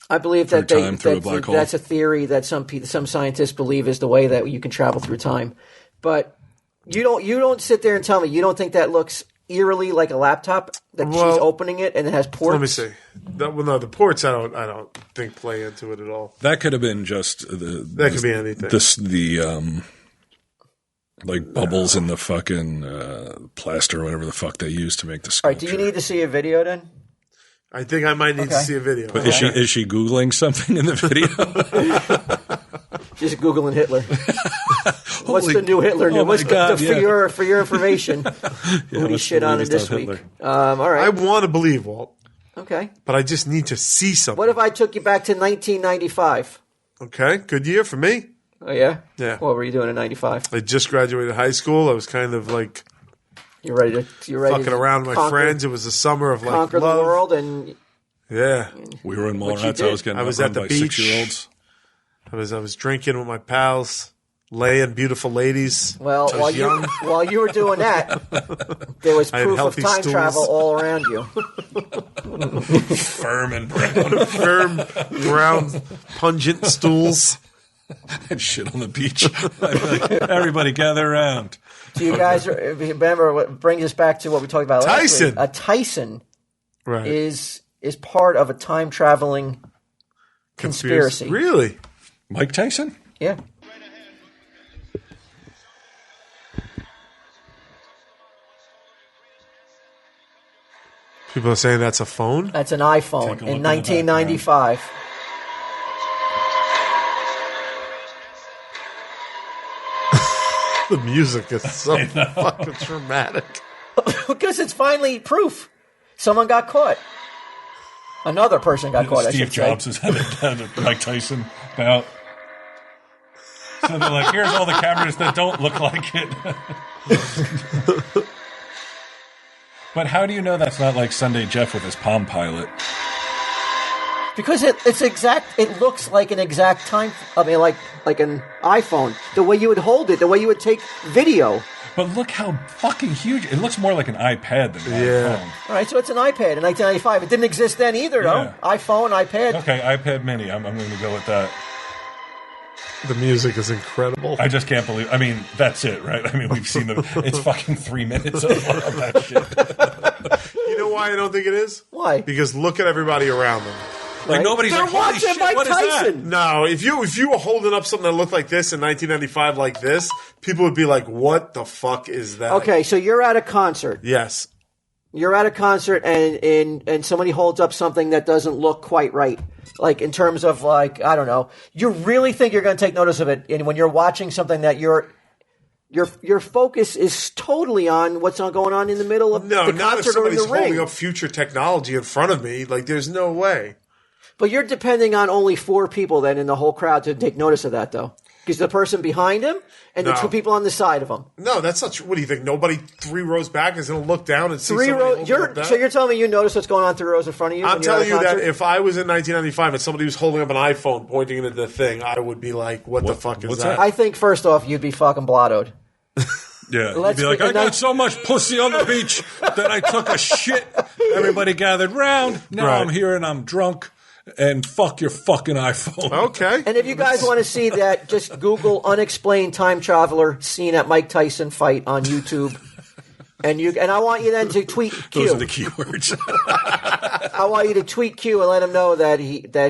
I believe that that's a theory that some scientists believe is the way that you can travel through time. But you don't sit there and tell me you don't think that looks eerily like a laptop that she's opening it and it has ports.
Let me see. The ports I don't think play into it at all.
That could have been just
could be anything.
The like bubbles in the fucking plaster or whatever the fuck they use to make the sculpture.
All right, do you need to see a video then?
I think I might need to see a video.
But is she Googling something in the video?
Just Googling Hitler. What's the new Hitler news? For your information. Who he shit on it this week. All right.
I want to believe, Walt.
Okay.
But I just need to see something.
What if I took you back to 1995?
Okay. Good year for me.
Oh, yeah?
Yeah.
What were you doing in 95?
I just graduated high school. I was kind of like...
You're ready
fucking around with my friends. It was the summer of like
conquer
love.
the world and...
Yeah.
We were in Mallrats. I was
at the
by
beach.
6-year-olds.
I was drinking with my pals, laying beautiful ladies.
Well, while you were doing that, there was proof of time travel all around you.
Firm and brown.
Firm, brown, pungent stools.
And shit on the beach. Like, everybody gather around.
Do you guys remember what brings us back to what we talked about last week? A Tyson is part of a time traveling conspiracy.
Really?
Mike Tyson?
Yeah.
People are saying that's a phone?
That's an iPhone in 1995.
The music is so fucking dramatic.
Because it's finally proof. Someone got caught. Another person got caught.
Steve Jobs is had a Mike Tyson bout. So they're like, here's all the cameras that don't look like it. But how do you know that's not like Sunday Jeff with his Palm Pilot?
Because it's exact. It looks like an exact time. I mean, like an iPhone. The way you would hold it, the way you would take video.
But look how fucking huge. It looks more like an iPad than an iPhone.
All right, so it's an iPad in 1995. It didn't exist then either, though. iPhone, iPad.
Okay, iPad Mini. I'm going to go with that.
The music is incredible.
I just can't believe. I mean, that's it, right? I mean, we've seen them. It's fucking 3 minutes of that shit.
You know why I don't think it is?
Why?
Because look at everybody around them.
Like nobody's
They're
like, holy
watching
shit,
Mike
what is that?
Tyson.
No, if you were holding up something that looked like this in 1995 like this, people would be like, what the fuck is that?
Okay, so you're at a concert.
Yes.
You're at a concert and somebody holds up something that doesn't look quite right. Like in terms of like, I don't know. You really think you're going to take notice of it, and when you're watching something that your focus is totally on what's going on in the middle of the
No, not if
concert or in
somebody's
the ring.
holding up future technology in front of me. Like, there's no way.
But you're depending on only 4 people then in the whole crowd to take notice of that, though. Because the person behind him and the
No.
2 people on the side of him.
No, that's not true. What do you think? Nobody 3 rows back is going to look down and see
3
somebody
rows.
holding up that?
So you're telling me you notice what's going on 3 rows in front of you?
I'm
when you're at
telling
a
you that
concert?
if I was in 1995 and somebody was holding up an iPhone pointing it at the thing, I would be like, what the fuck is
what's
that?
that?
I think first off, you'd be fucking blottoed.
Yeah,
Let's
you'd be like,
be-
I got so much pussy on the beach that I took a shit. Everybody gathered round. Now
Right.
I'm here and I'm drunk. And fuck your fucking iPhone.
Okay.
And if you guys want to see that, just Google unexplained time traveler scene at Mike Tyson fight on YouTube. And I want you then to tweet Q.
Those are the keywords.
I want you to tweet Q and let him know that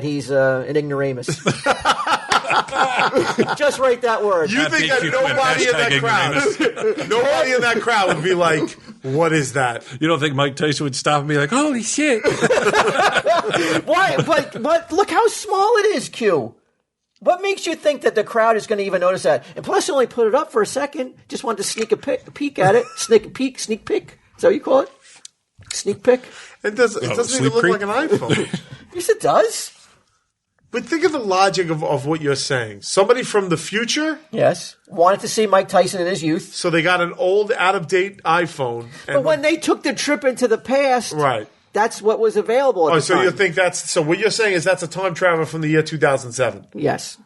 he's an ignoramus. Just write that word.
You think that nobody in that crowd, nobody in that crowd would be like, what is that?
You don't think Mike Tyson would stop and be like, holy shit.
Why? But look how small it is, Q. What makes you think that the crowd is going to even notice that? And plus, they only put it up for a second. Just wanted to sneak a peek at it. Sneak peek. Is that what you call it? Sneak peek?
It doesn't even
sleep
look
creep?
like an iPhone.
Yes, it does.
But think of the logic of what you're saying. Somebody from the future,
Yes. Wanted to see Mike Tyson in his youth.
so they got an old, out-of-date iPhone. And
But when they took the trip into the past,
right.
that's what was available at
Oh,
the
so
time.
you think so what you're saying is that's a time travel from the year 2007.
Yes.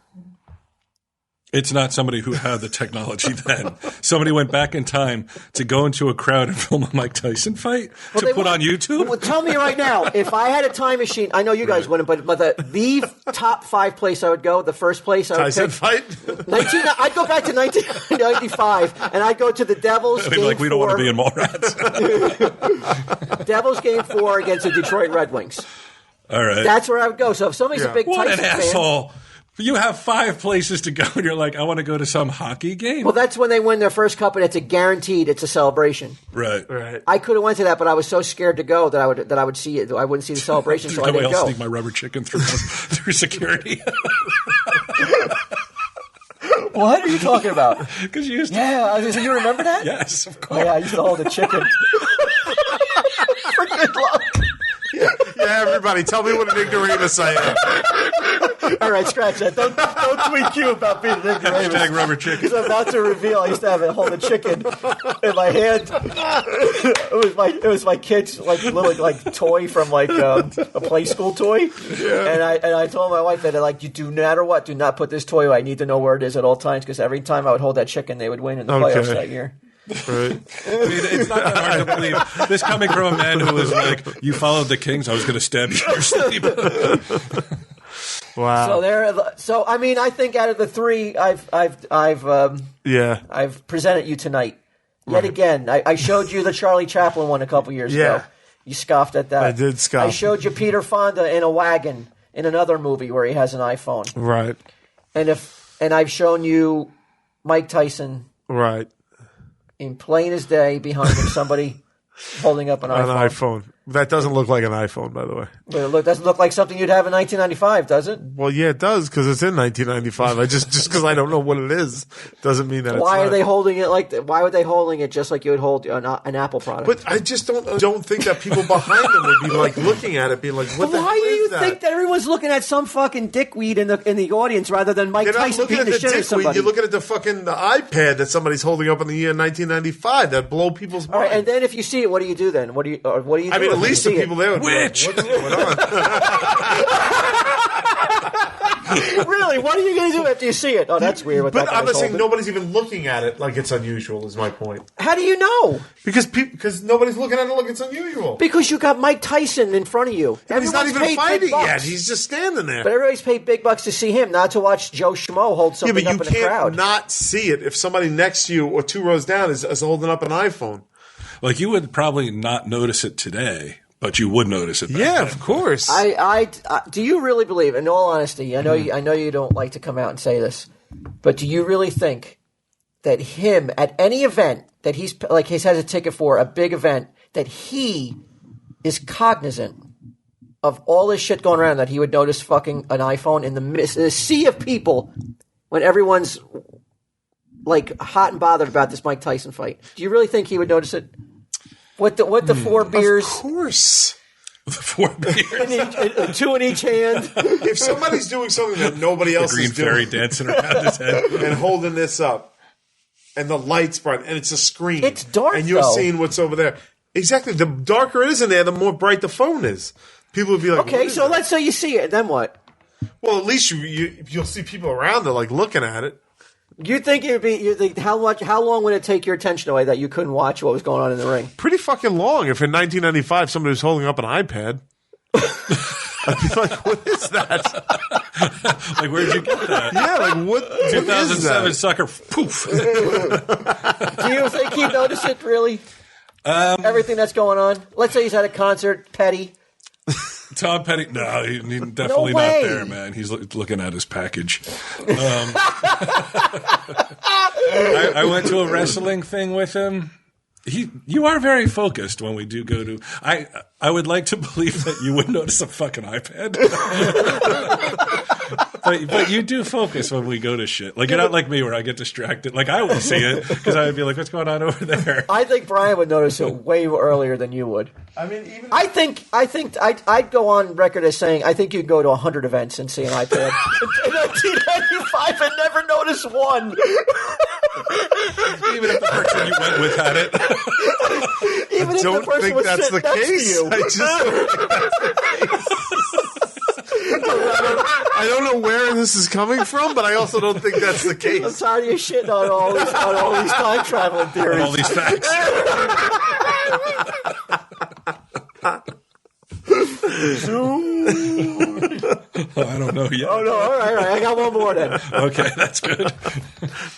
It's not somebody who had the technology then. Somebody went back in time to go into a crowd and film a Mike Tyson fight to
they
put on
wouldn't-
YouTube.
Well, tell me right now, if I had a time machine, I know you guys wouldn't, but the top 5 place I would go, the first place I would
Tyson
pick,
fight?
I'd go back to 1995, and I'd go to the Devils
They'd be
game
like, we don't
4,
want to be in Mallrats.
Devils game 4 against the Detroit Red Wings.
All right.
That's where I would go. So if somebody's a
Yeah.
big
What
Tyson
an
fan,
asshole. You have 5 places to go, and you're like, I want to go to some hockey game.
well, that's when they win their first cup, and it's it's a celebration.
Right.
Right.
I could have went to that, but I was so scared to go that I would see it. I wouldn't see the celebration, so I
No way
didn't
I'll
go.
sneak my rubber chicken through security.
What are you talking about?
Because you used to.
Yeah, you remember that?
Yes, of
Oh,
course.
yeah, I used to hold a chicken. For good luck.
Yeah, everybody, tell me what an ignoramus I am.
All right, scratch that. Don't tweet Q about being an ignoramus.
Hashtag rubber chicken.
Because I'm about to reveal I used to have a hold a chicken in my hand. It was my kid's little toy from a play school toy. Yeah. And I told my wife that you do no matter what, do not put this toy away. I need to know where it is at all times because every time I would hold that chicken, they would win in the playoffs that year.
Right.
I mean, it's not that hard to believe. This coming from a man who was like, you followed the Kings, I was going to stab you in your sleep.
Wow.
So I mean, I think out of the 3, I've presented you tonight. Yet again, I showed you the Charlie Chaplin one a couple years ago. You scoffed at that.
I did scoff.
I showed you Peter Fonda in a wagon in another movie where he has an iPhone.
Right.
And I've shown you Mike Tyson
Right.
in plain as day behind him, somebody holding up an
An
iPhone.
iPhone. That doesn't look like an iPhone, by the way.
But it doesn't look like something you'd have in 1995, does it?
Well, yeah, it does because it's in 1995. I just because I don't know what it is doesn't mean that.
Why
it's
are they holding it like? Why would they holding it just like you would hold an Apple product?
But I just don't think that people behind them would be like looking at it, being like, "What the hell
why do you
is that?"
think that everyone's looking at some fucking dickweed in the audience rather than Mike
You're not
Tyson
looking
beating
at
the
the
shit out of
dickweed.
somebody?
You're looking at the iPad that somebody's holding up in the year 1995 that blow people's
All
minds.
right, and then if you see it, what do you do then? What do you do?
I mean, at
if you
least the
see it?
people there would be like,
Which?
"What's going on?"
Really, what are you going to do after you see it? Oh, that's weird. What
But
that
I'm
guy's
not saying
holding.
nobody's even looking at it like it's unusual. Is my point.
How do you know?
Because nobody's looking at it like it's unusual.
Because you got Mike Tyson in front of you.
He's not
Everyone's
even
paid big
fighting
bucks.
yet. He's just standing there.
But everybody's paid big bucks to see him, not to watch Joe Schmo hold
Yeah,
something
but you
up in the crowd.
can't not see it if somebody next to you or 2 rows down is holding up an iPhone.
Like, you would probably not notice it today, but you would notice it back
Yeah,
then.
of course.
I do you really believe? In all honesty, I know you don't like to come out and say this, but do you really think that him at any event that he has a ticket for, a big event, that he is cognizant of all this shit going around, that he would notice fucking an iPhone in the sea of people when everyone's like hot and bothered about this Mike Tyson fight? Do you really think he would notice it? What the 4 beers?
Of course.
The 4 beers.
2 in each hand.
If somebody's doing something that nobody else
Green
is doing
fairy dancing around his head.
and holding this up, and the light's bright, and it's a screen.
It's dark,
and you're
though.
seeing what's over there. Exactly. The darker it is in there, the more bright the phone is. People would be like,
Okay,
"What is
so
that?"
let's say you see it, then what?
Well, at least you'll see people around there like looking at it.
You think how long would it take your attention away that you couldn't watch what was going on in the ring?
Pretty fucking long. If in 1995 somebody was holding up an iPad, I'd be like, "What is that?"
Like, where'd you get that?
Yeah, like what?
2007
What is
sucker. Poof.
Do you think he'd notice it, really? Everything that's going on? Let's say he's at a concert, Petty.
Tom Petty. No, he's definitely not
way.
there, man. He's looking at his package. I went to a wrestling thing with him. You are very focused when we do go to. I would like to believe that you would notice a fucking iPad, but you do focus when we go to shit. Like, you're not like me where I get distracted. Like, I would see it because I would be like, "What's going on over there?"
I think Brian would notice it way earlier than you would.
I mean, even
I think I'd go on record as saying I think you'd go to 100 events and see an iPad in 1995 and never notice one.
Even if the person you went with had it.
Even if the
don't
person
think
was
that's the
sitting next to
case.
you.
I just don't think that's the case. I don't know where this is coming from, but I also don't think that's the
I'm
case.
tired of you shitting on all these time traveling theories.
All these facts. I don't know yet.
Oh no! All right, I got one more then.
Okay, that's good.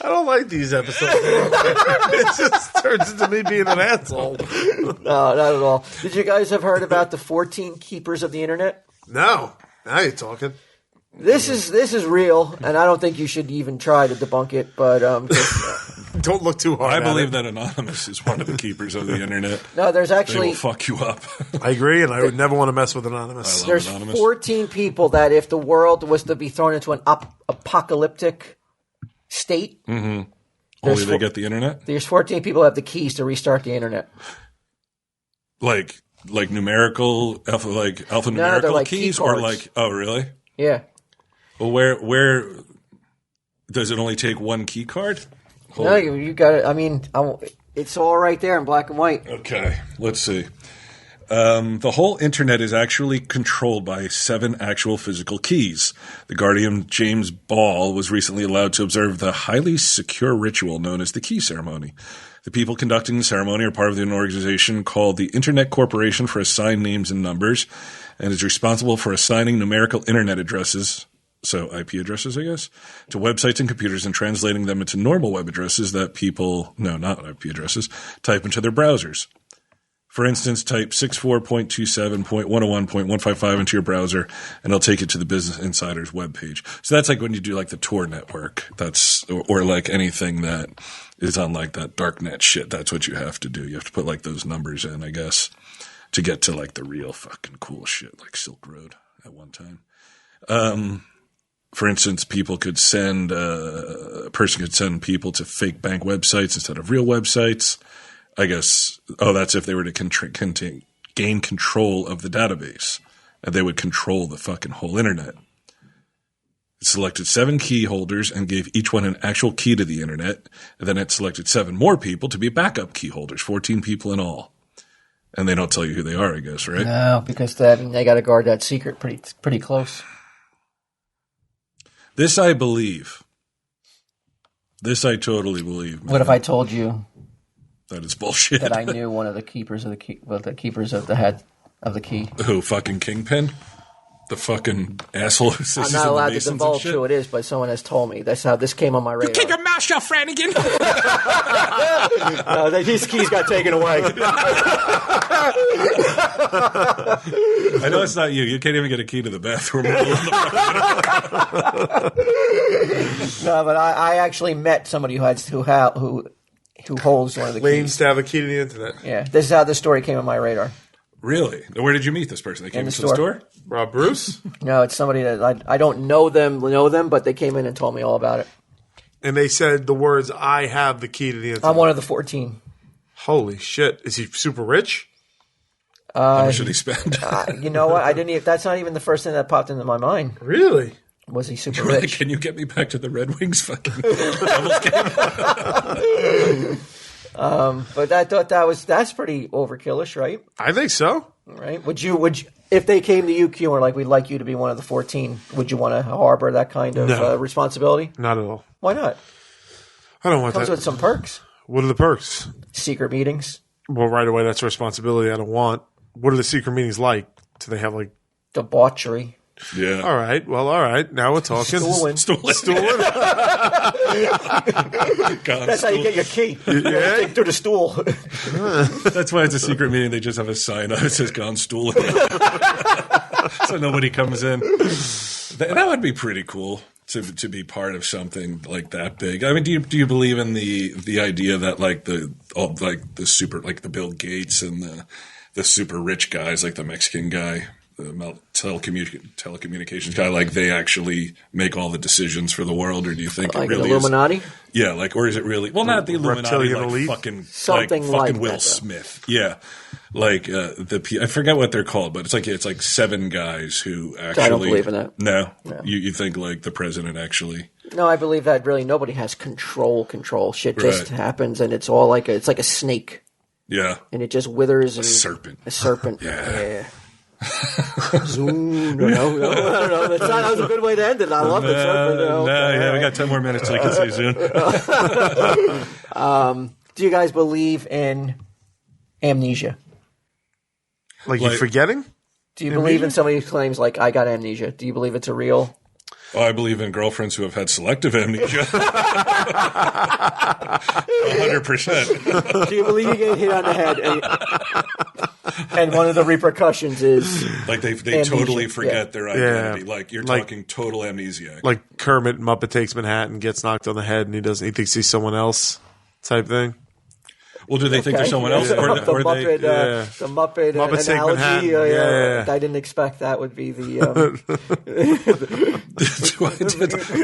I don't like these episodes. It just turns into me being an asshole.
No, not at all. Did you guys have heard about the 14 keepers of the internet?
No, now you're talking.
This is real, and I don't think you should even try to debunk it. But
Don't look too hard.
I
at
believe
it.
that Anonymous is one of the keepers of the internet.
no, there's
They
actually
will fuck you up.
I agree, and I would never want to mess with Anonymous.
I love
there's
Anonymous.
14 people that if the world was to be thrown into an apocalyptic state,
Only
There's
they get the internet?
there's 14 people who have the keys to restart the internet.
Like numerical, alphanumerical
No, they're like
keys?
key
Or
cards.
like, oh, really?
Yeah.
Well, where does it only take one key card?
No, you got it. I mean, it's all right there in black and white.
Okay, let's see. The whole internet is actually controlled by 7 actual physical keys. The Guardian James Ball was recently allowed to observe the highly secure ritual known as the key ceremony. The people conducting the ceremony are part of an organization called the Internet Corporation for Assigned Names and Numbers, and is responsible for assigning numerical internet addresses, so IP addresses, I guess, to websites and computers and translating them into normal web addresses that people, no, not IP addresses, type into their browsers. For instance, type 64.27.101.155 into your browser, and it'll take you to the Business Insider's webpage. So that's like when you do like the Tor network. That's or like anything that is on like that darknet shit. That's what you have to do. You have to put like those numbers in, I guess, to get to like the real fucking cool shit, like Silk Road at one time. For instance, people could send a person could send people to fake bank websites instead of real websites. I guess, that's if they were to gain control of the database, and they would control the fucking whole internet. It selected 7 key holders and gave each one an actual key to the internet, and then it selected 7 more people to be backup key holders, 14 people in all. And they don't tell you who they are, I guess, right?
No, because they got to guard that secret pretty close.
This I believe. This I totally believe, man.
What if I told you
That is bullshit.
that I knew one of the keepers of the key, the keepers of the head of the key?
Who, fucking Kingpin? The fucking asshole who says
I'm
he's
not
in the
allowed to
Masons and
divulge
shit?
who it is, but someone has told me. That's how this came on my radar.
Keep your mouth shut, Flanagan!
These keys got taken away.
I know it's not you. You can't even get a key to the bathroom.
No, but I actually met somebody who holds one of the
Claims
keys.
to have a key to the internet.
Yeah, this is how this story came on my radar.
Really? Where did you meet this person? They came
In the
into the
store.
store?
Rob Bruce?
No, it's somebody that I don't know them, but they came in and told me all about it.
And they said the words, I have the key to the internet.
I'm one of the 14.
Holy shit. Is he super rich?
How much did he spend?
You know what? That's not even the first thing that popped into my mind.
Really?
Was he super
Really?
rich?
Can you get me back to the Red Wings fucking Devils game?
But I thought that's pretty overkillish, right?
I think so.
Right? Would you if they came to you and were like, we'd like you to be one of the 14, would you want to harbor that kind of
No.
responsibility?
Not at all.
Why not?
I don't want
Comes
that.
with some perks.
What are the perks?
Secret meetings,
Well, right away, that's a responsibility I don't want. What are the secret meetings like? Do they have like,
debauchery.
Yeah.
all right, now we're talking.
Stooling. That's how you get your key.
Yeah.
Take through the stool.
That's why it's a secret meeting. They just have a sign up that says "Gone Stooling," so nobody comes in. That would be pretty cool to be part of something like that big. I mean, do you believe in the idea that like the super, like the Bill Gates and the super rich guys, like the Mexican guy, the telecommunications guy, like they actually make all the decisions for the world, or do you think
Like
it really
the Illuminati?
is? Yeah, like, or is it really? Well, not the Illuminati,
Reptilian
like
elite?
fucking
Something
like fucking
like
Will
that, though.
Smith. Yeah, like I forget what they're called, but it's like 7 guys who actually.
I don't believe in that.
No. You think like the president actually?
No, I believe that really nobody has control. Shit just
Right.
happens, and it's all like it's like a snake,
Yeah,
and it just withers. And
serpent.
A serpent.
Yeah.
Zoom. No, I don't know. That was a good way to end it. I love the serpent.
Yeah, we got 10 more minutes till I can say soon.
Do you guys believe in amnesia?
Like you're forgetting?
Do you believe in somebody who claims like I got amnesia? Do you believe it's a real?
Oh, I believe in girlfriends who have had selective amnesia. 100%.
Do you believe you get hit on the head and one of the repercussions is
Like they
amnesia.
totally forget their identity.
Yeah.
Like you're
Like-
talking total amnesia.
Like Kermit in Muppet Takes Manhattan gets knocked on the head and he thinks he's someone else type thing.
Well, do they think there's someone else,
the
or
Muppet,
they?
yeah.
the Muppet
Muppets Take
analogy.
Manhattan. Yeah.
I didn't expect that would be the.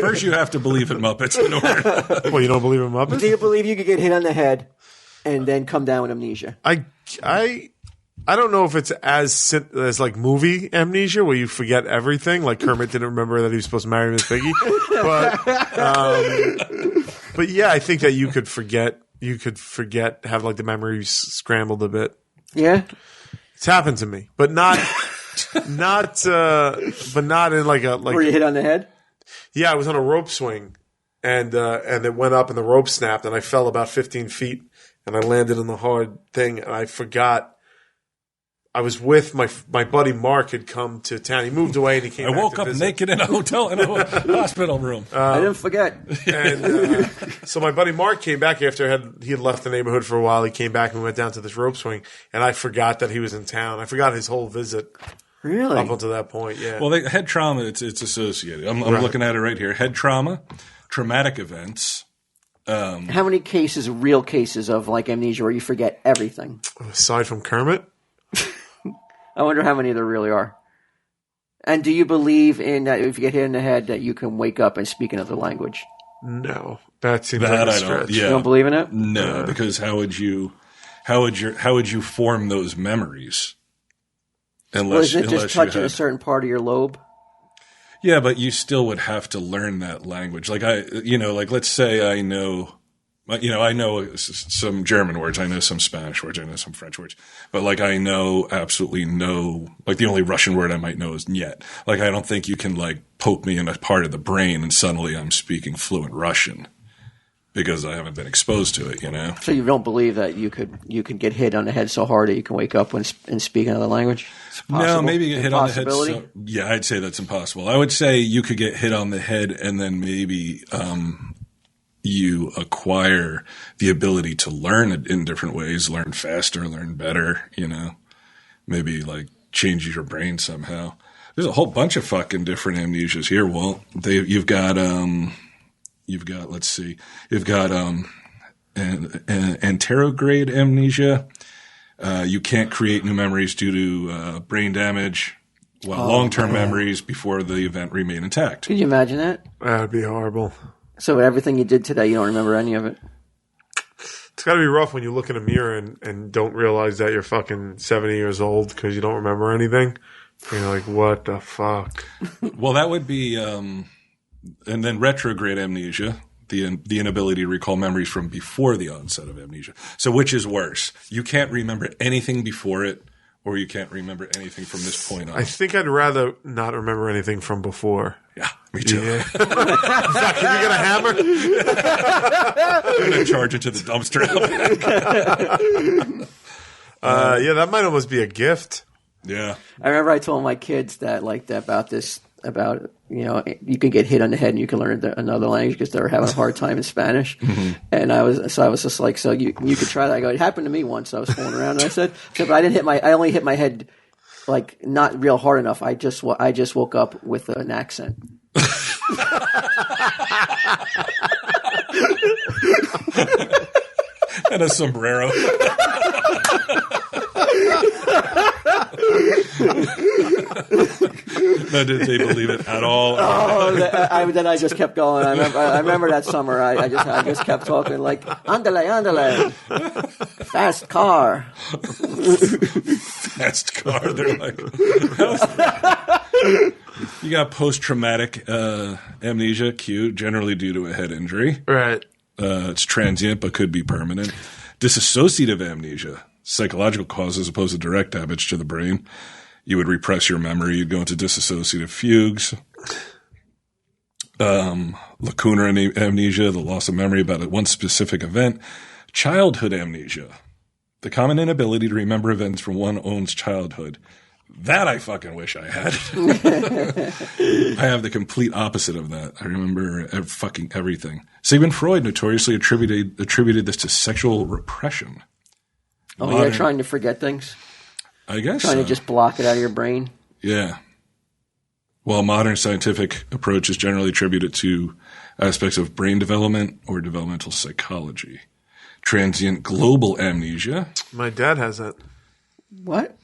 First, you have to believe in Muppets in order.
Well, you don't believe in Muppets?
Do you believe you could get hit on the head and then come down with amnesia?
I don't know if it's as like movie amnesia where you forget everything. Like Kermit didn't remember that he was supposed to marry Miss Piggy, but yeah, I think that you could forget, have like the memories scrambled a bit.
Yeah.
It's happened to me, but not in like
Were you hit on the head?
Yeah, I was on a rope swing, and it went up, and the rope snapped, and I fell about 15 feet, and I landed in the hard thing, and I forgot. I was with my buddy Mark had come to town. He moved away and he came.
I
back
woke
to
up
visit.
naked in a hotel in a hospital room.
I didn't forget.
And so my buddy Mark came back after he had left the neighborhood for a while. He came back and we went down to this rope swing, and I forgot that he was in town. I forgot his whole visit.
Really?
Up until that point, yeah.
Well, head trauma, it's associated. I'm looking at it right here. Head trauma, traumatic events.
How many real cases of like amnesia where you forget everything?
Aside from Kermit?
I wonder how many there really are. And do you believe in that if you get hit in the head that you can wake up and speak another language?
No. That seems
That
like a
I
stretch.
don't. Yeah.
You don't believe in it?
No, because how would you form those memories?
Unless it just touching a certain part of your lobe?
Yeah, but you still would have to learn that language. Like let's say I know some German words, I know some Spanish words, I know some French words, but like I know absolutely no, like the only Russian word I might know is "niet." Like I don't think you can like poke me in a part of the brain and suddenly I'm speaking fluent Russian because I haven't been exposed to it, you know?
So you don't believe that you could get hit on the head so hard that you can wake up and speak another language?
No, maybe get hit on the head.
Impossibility?
Yeah, I'd say that's impossible. I would say you could get hit on the head and then maybe you acquire the ability to learn it in different ways, learn faster, learn better, you know, maybe like change your brain somehow. There's a whole bunch of fucking different amnesias here, Walt. You've got anterograde amnesia. You can't create new memories due to brain damage, while long-term memories before the event remain intact.
Could you imagine that?
That would be horrible.
So everything you did today, you don't remember any of it?
It's got to be rough when you look in a mirror and don't realize that you're fucking 70 years old because you don't remember anything. And you're like, what the fuck?
Well, that would be, and then retrograde amnesia, the inability to recall memories from before the onset of amnesia. So which is worse? You can't remember anything before it, or you can't remember anything from this point on.
I think I'd rather not remember anything from before.
Yeah, me too.
Yeah. Can you get a hammer?
I'm going to charge into the dumpster.
Yeah, that might almost be a gift.
Yeah.
I remember I told my kids that about you can get hit on the head and you can learn another language because they were having a hard time in Spanish. Mm-hmm. And I was just like, so you could try that. I go, it happened to me once. I was fooling around and I said, but I only hit my head like not real hard enough. I just woke up with an accent.
And a sombrero. No, did they believe it at all?
Then I just kept going. I remember that summer. I just kept talking like andale, fast car.
Fast car. They're like, you got post-traumatic amnesia, generally due to a head injury.
Right.
It's transient but could be permanent. Dissociative amnesia, psychological cause as opposed to direct damage to the brain. You would repress your memory. You'd go into dissociative fugues. Lacunar amnesia, the loss of memory about one specific event. Childhood amnesia, the common inability to remember events from one's own childhood. That I fucking wish I had. I have the complete opposite of that. I remember fucking everything. Sigmund Freud notoriously attributed this to sexual repression.
Oh, you're trying to forget things?
I guess
Trying to just block it out of your brain?
Yeah. While modern scientific approach is generally attributed to aspects of brain development or developmental psychology. Transient global amnesia.
My dad has that.
What?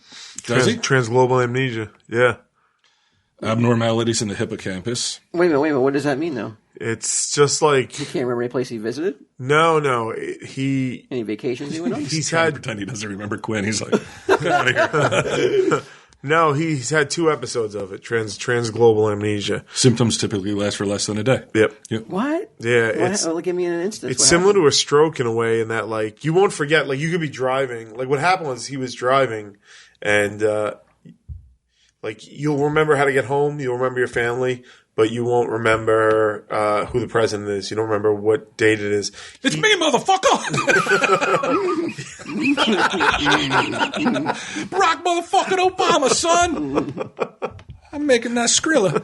Does he?
Transglobal amnesia. Yeah.
Abnormalities in the hippocampus.
Wait a minute. What does that mean, though?
It's just like
You can't remember any place he visited?
no.
Any vacations he went on?
He's had
Pretend he doesn't remember Quinn. He's like, get out of here.
no. He's had 2 episodes of it. Transglobal amnesia.
Symptoms typically last for less than a day.
Yep.
What?
Yeah.
Give me an instance.
It's similar to a stroke in a way, in that like you won't forget. Like you could be driving. Like what happened was he was driving, and Like, you'll remember how to get home, you'll remember your family, but you won't remember who the president is. You don't remember what date it is.
It's me, motherfucker! Barack motherfucking Obama, son! I'm making that Skrilla.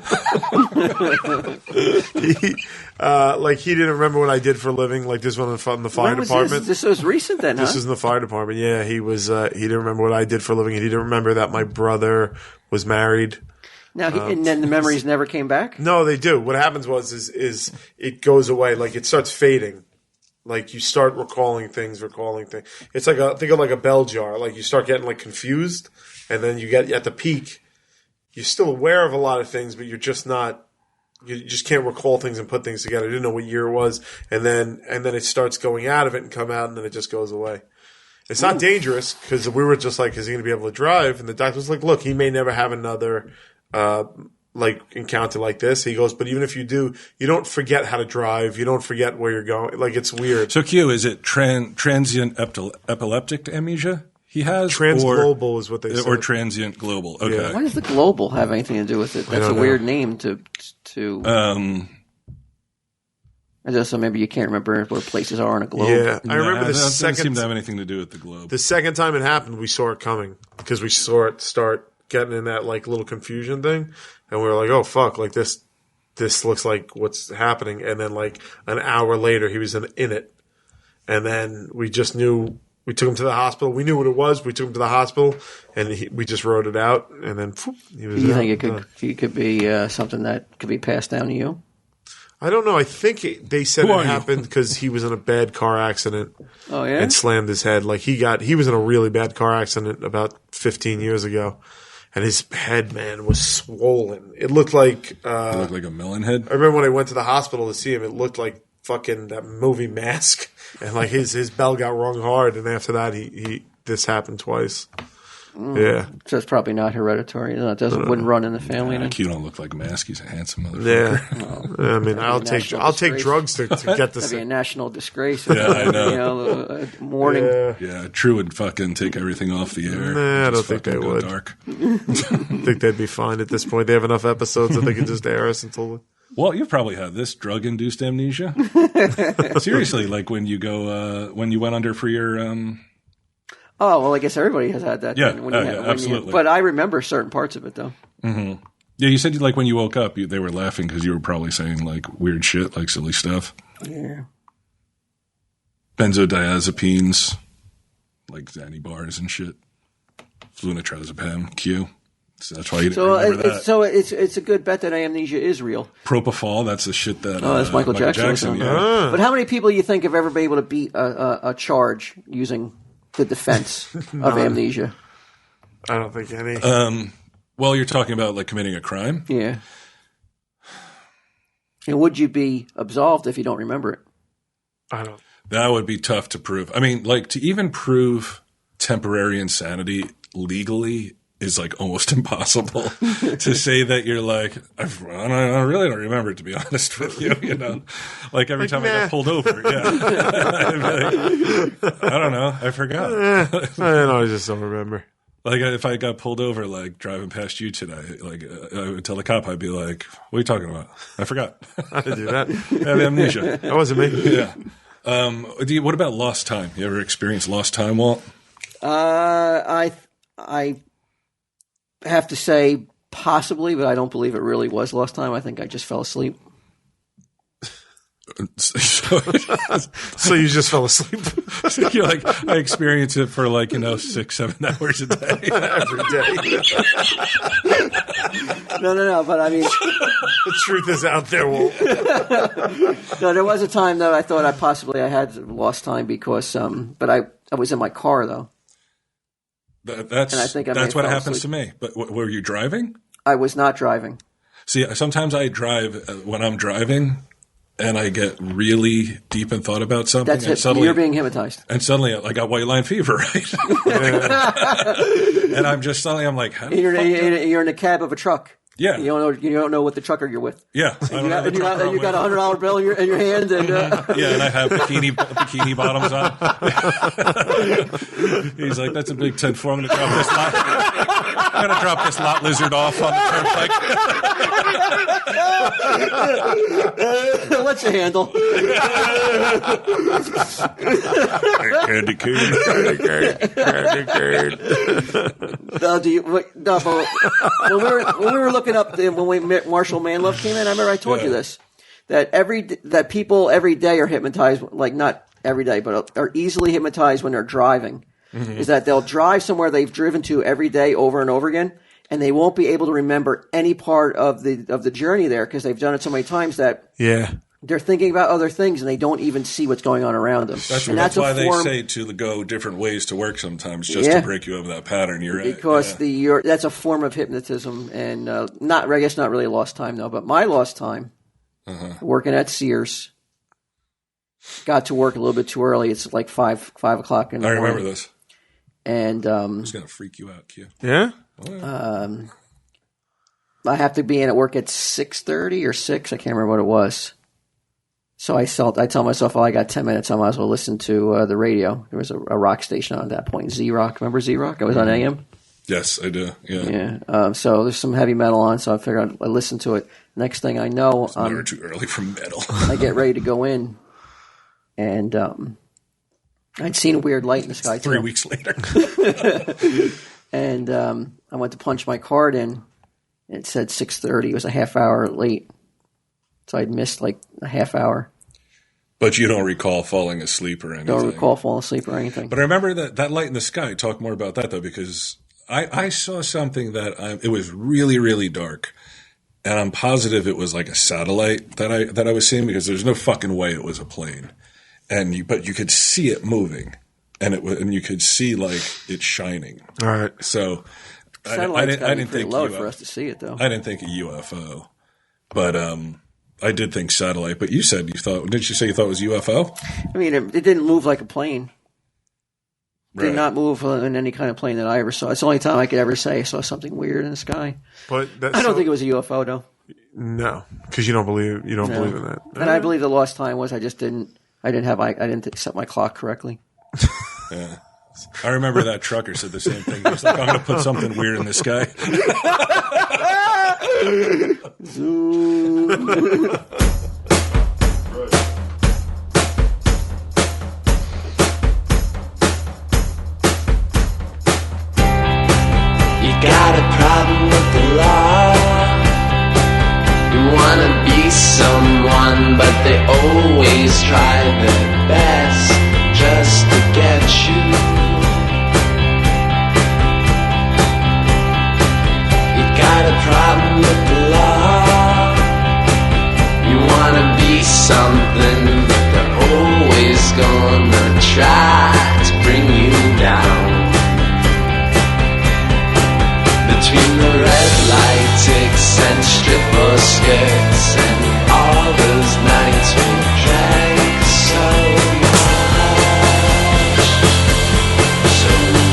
He didn't remember what I did for a living. Like, this one in the fire department.
This was recent then,
This was in the fire department. Yeah, he was. He didn't remember what I did for a living, and he didn't remember that my brother was married.
Now, and then the memories never came back?
No, they do. What happens is it goes away. Like, it starts fading. Like, you start recalling things. It's like think of like a bell jar. Like, you start getting like confused, and then you get at the peak. You're still aware of a lot of things, but you're just not. You just can't recall things and put things together. You didn't know what year it was, and then it starts going out of it and come out, and then it just goes away. It's not dangerous because we were just like, is he going to be able to drive? And the doctor was like, look, he may never have another encounter like this. He goes, but even if you do, you don't forget how to drive. You don't forget where you're going. Like, it's weird.
So, Q, is it transient epileptic amnesia he has?
Transglobal is what they say.
Or transient global. Okay.
Yeah.
Why does the global have anything to do with it? That's a weird name to so maybe you can't remember where places are on a globe.
Yeah, I remember the
doesn't
second.
seem to have anything to do with the globe.
The second time it happened, we saw it coming because we saw it start getting in that like little confusion thing, and we were like, "Oh fuck!" Like this looks like what's happening. And then like an hour later, he was in it, and then we just knew. We took him to the hospital. We knew what it was. We took him to the hospital, and we just wrote it out. And then he was.
Do you think it could be something that could be passed down to you?
I don't know. I think they said it happened because he was in a bad car accident.
Oh yeah,
and slammed his head. Like he was in a really bad car accident about 15 years ago, and his head, man, was swollen. It looked like
it looked like a melon head.
I remember when I went to the hospital to see him. It looked like fucking that movie Mask, and like his bell got rung hard. And after that, this happened twice. Yeah,
so it's probably not hereditary. No, it wouldn't run in the family.
Q don't look like Mask. He's a handsome motherfucker.
Yeah, I mean, I'll take drugs to get this.
That'd be a national disgrace.
Yeah, I know.
Mourning.
Yeah,
True would fucking take everything off the air.
Nah, I don't think they would.
Dark.
I think they'd be fine at this point. They have enough episodes that they can just air us until.
Well, you've probably had this drug-induced amnesia. Seriously, like when you go when you went under for your.
Oh, well, I guess everybody has had that.
Yeah,
absolutely. But I remember certain parts of it, though.
Mm-hmm. Yeah, you said like when you woke up, they were laughing because you were probably saying like weird shit, like silly stuff.
Yeah.
Benzodiazepines, like Xanny bars and shit. Flunitrazepam, Q. So that's why you didn't remember that.
So it's a good bet that amnesia is real.
Propofol, that's the shit that.
That's Michael Jackson.
Yeah.
But how many people you think have ever been able to beat a charge using the defense of amnesia?
I don't think any.
Well, you're talking about like committing a crime?
Yeah. And would you be absolved if you don't remember it?
I don't.
That would be tough to prove. I mean, like to even prove temporary insanity legally is like almost impossible. To say that you're like, I really don't remember it, to be honest with you. You know, like every time I got pulled over, yeah, I don't know, I forgot.
I just don't remember.
Like if I got pulled over, like driving past you today, like I would tell the cop, I'd be like, "What are you talking about? I forgot.
I didn't do that.
I have amnesia.
That wasn't me."
Yeah. What about lost time? You ever experienced lost time, Walt?
I have to say possibly, but I don't believe it really was lost time. I think I just fell asleep.
So you just fell asleep?
So you're like, I experience it for 6-7 hours a day.
Every day.
No, but I mean...
The truth is out there, Walt.
No, there was a time that I thought I had lost time because, but I was in my car, though.
That's what happens to me. But were you driving?
I was not driving.
See, sometimes I drive when I'm driving, and I get really deep in thought about something.
That's it. Suddenly, you're being hypnotized.
And suddenly, I got white line fever, right? And I'm like, how
you're in the cab of a truck.
Yeah,
you don't know what the trucker you're with.
Yeah,
you got a $100 bill in your hand, and
yeah, and I have bikini bottoms on. He's like, "That's a big 10-4. I'm going to drop this line." I'm gonna drop this lot lizard off on the turnpike.
What's your handle?
Candy cane.
No, but when we were looking up when Marshall Manlove came in, I remember I told you this, that people every day are hypnotized, like not every day, but are easily hypnotized when they're driving. Mm-hmm. Is that they'll drive somewhere they've driven to every day over and over again, and they won't be able to remember any part of the journey there because they've done it so many times that they're thinking about other things and they don't even see what's going on around them.
That's why they say to go different ways to work sometimes, just to break you out of that pattern. You're right.
Because that's a form of hypnotism, and not really lost time though. But my lost time, working at Sears, got to work a little bit too early. It's like 5 o'clock in the morning.
I remember this.
And
it's gonna freak you out, Q.
Yeah.
I have to be in at work at 6:30 or 6. I can't remember what it was. So I tell myself, I got 10 minutes. I might as well listen to the radio. There was a rock station on at that point, Z-Rock. Remember Z-Rock? I was on AM.
Yes, I do. Yeah.
Yeah. So there's some heavy metal on, so I figured I'd listen to it. Next thing I know,
it's never too early for metal.
I get ready to go in, and I'd seen a weird light in the sky.
3 weeks later.
And I went to punch my card in. And it said 6:30. It was a half hour late. So I'd missed like a half hour.
But you don't recall falling asleep or anything.
Don't recall falling asleep or anything.
But I remember that light in the sky. Talk more about that, though, because I saw something that it was really, really dark. And I'm positive it was like a satellite that I was seeing, because there's no fucking way it was a plane. But you could see it moving. And you could see like it shining.
All right.
So
I didn't
think
low for us to see it though.
I didn't think a UFO, but I did think satellite. But you said you thought. Didn't you say you thought it was UFO?
I mean, it didn't move like a plane. It
Right.
did not move in any kind of plane that I ever saw. It's the only time I could ever say I saw something weird in the sky.
But
I don't think it was a UFO though.
No, because you don't believe in that.
And I believe the lost time was I didn't set my clock correctly.
Yeah. I remember that trucker said the same thing. He was like, I'm going to put something weird in the sky.
Zoom.
You got a problem with the law. You wanna be someone, but they always try their best just to get you. You got a problem with the law. You wanna be something, but they're always gonna try to bring you down. Between the red light ticks and stripper skirts and all those nights we drank so much, so much.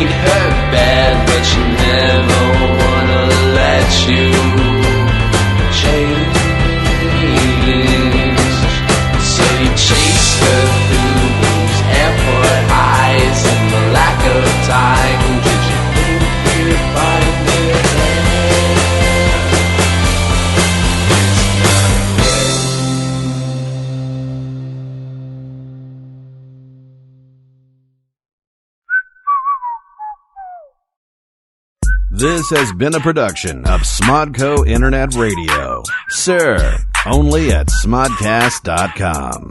treat her bad, but she never wanna let you change. So you chase her through those airport highs and the lack of time. Did you think you'd find it there?
This has been a production of Smodco Internet Radio. Sir, only at smodcast.com.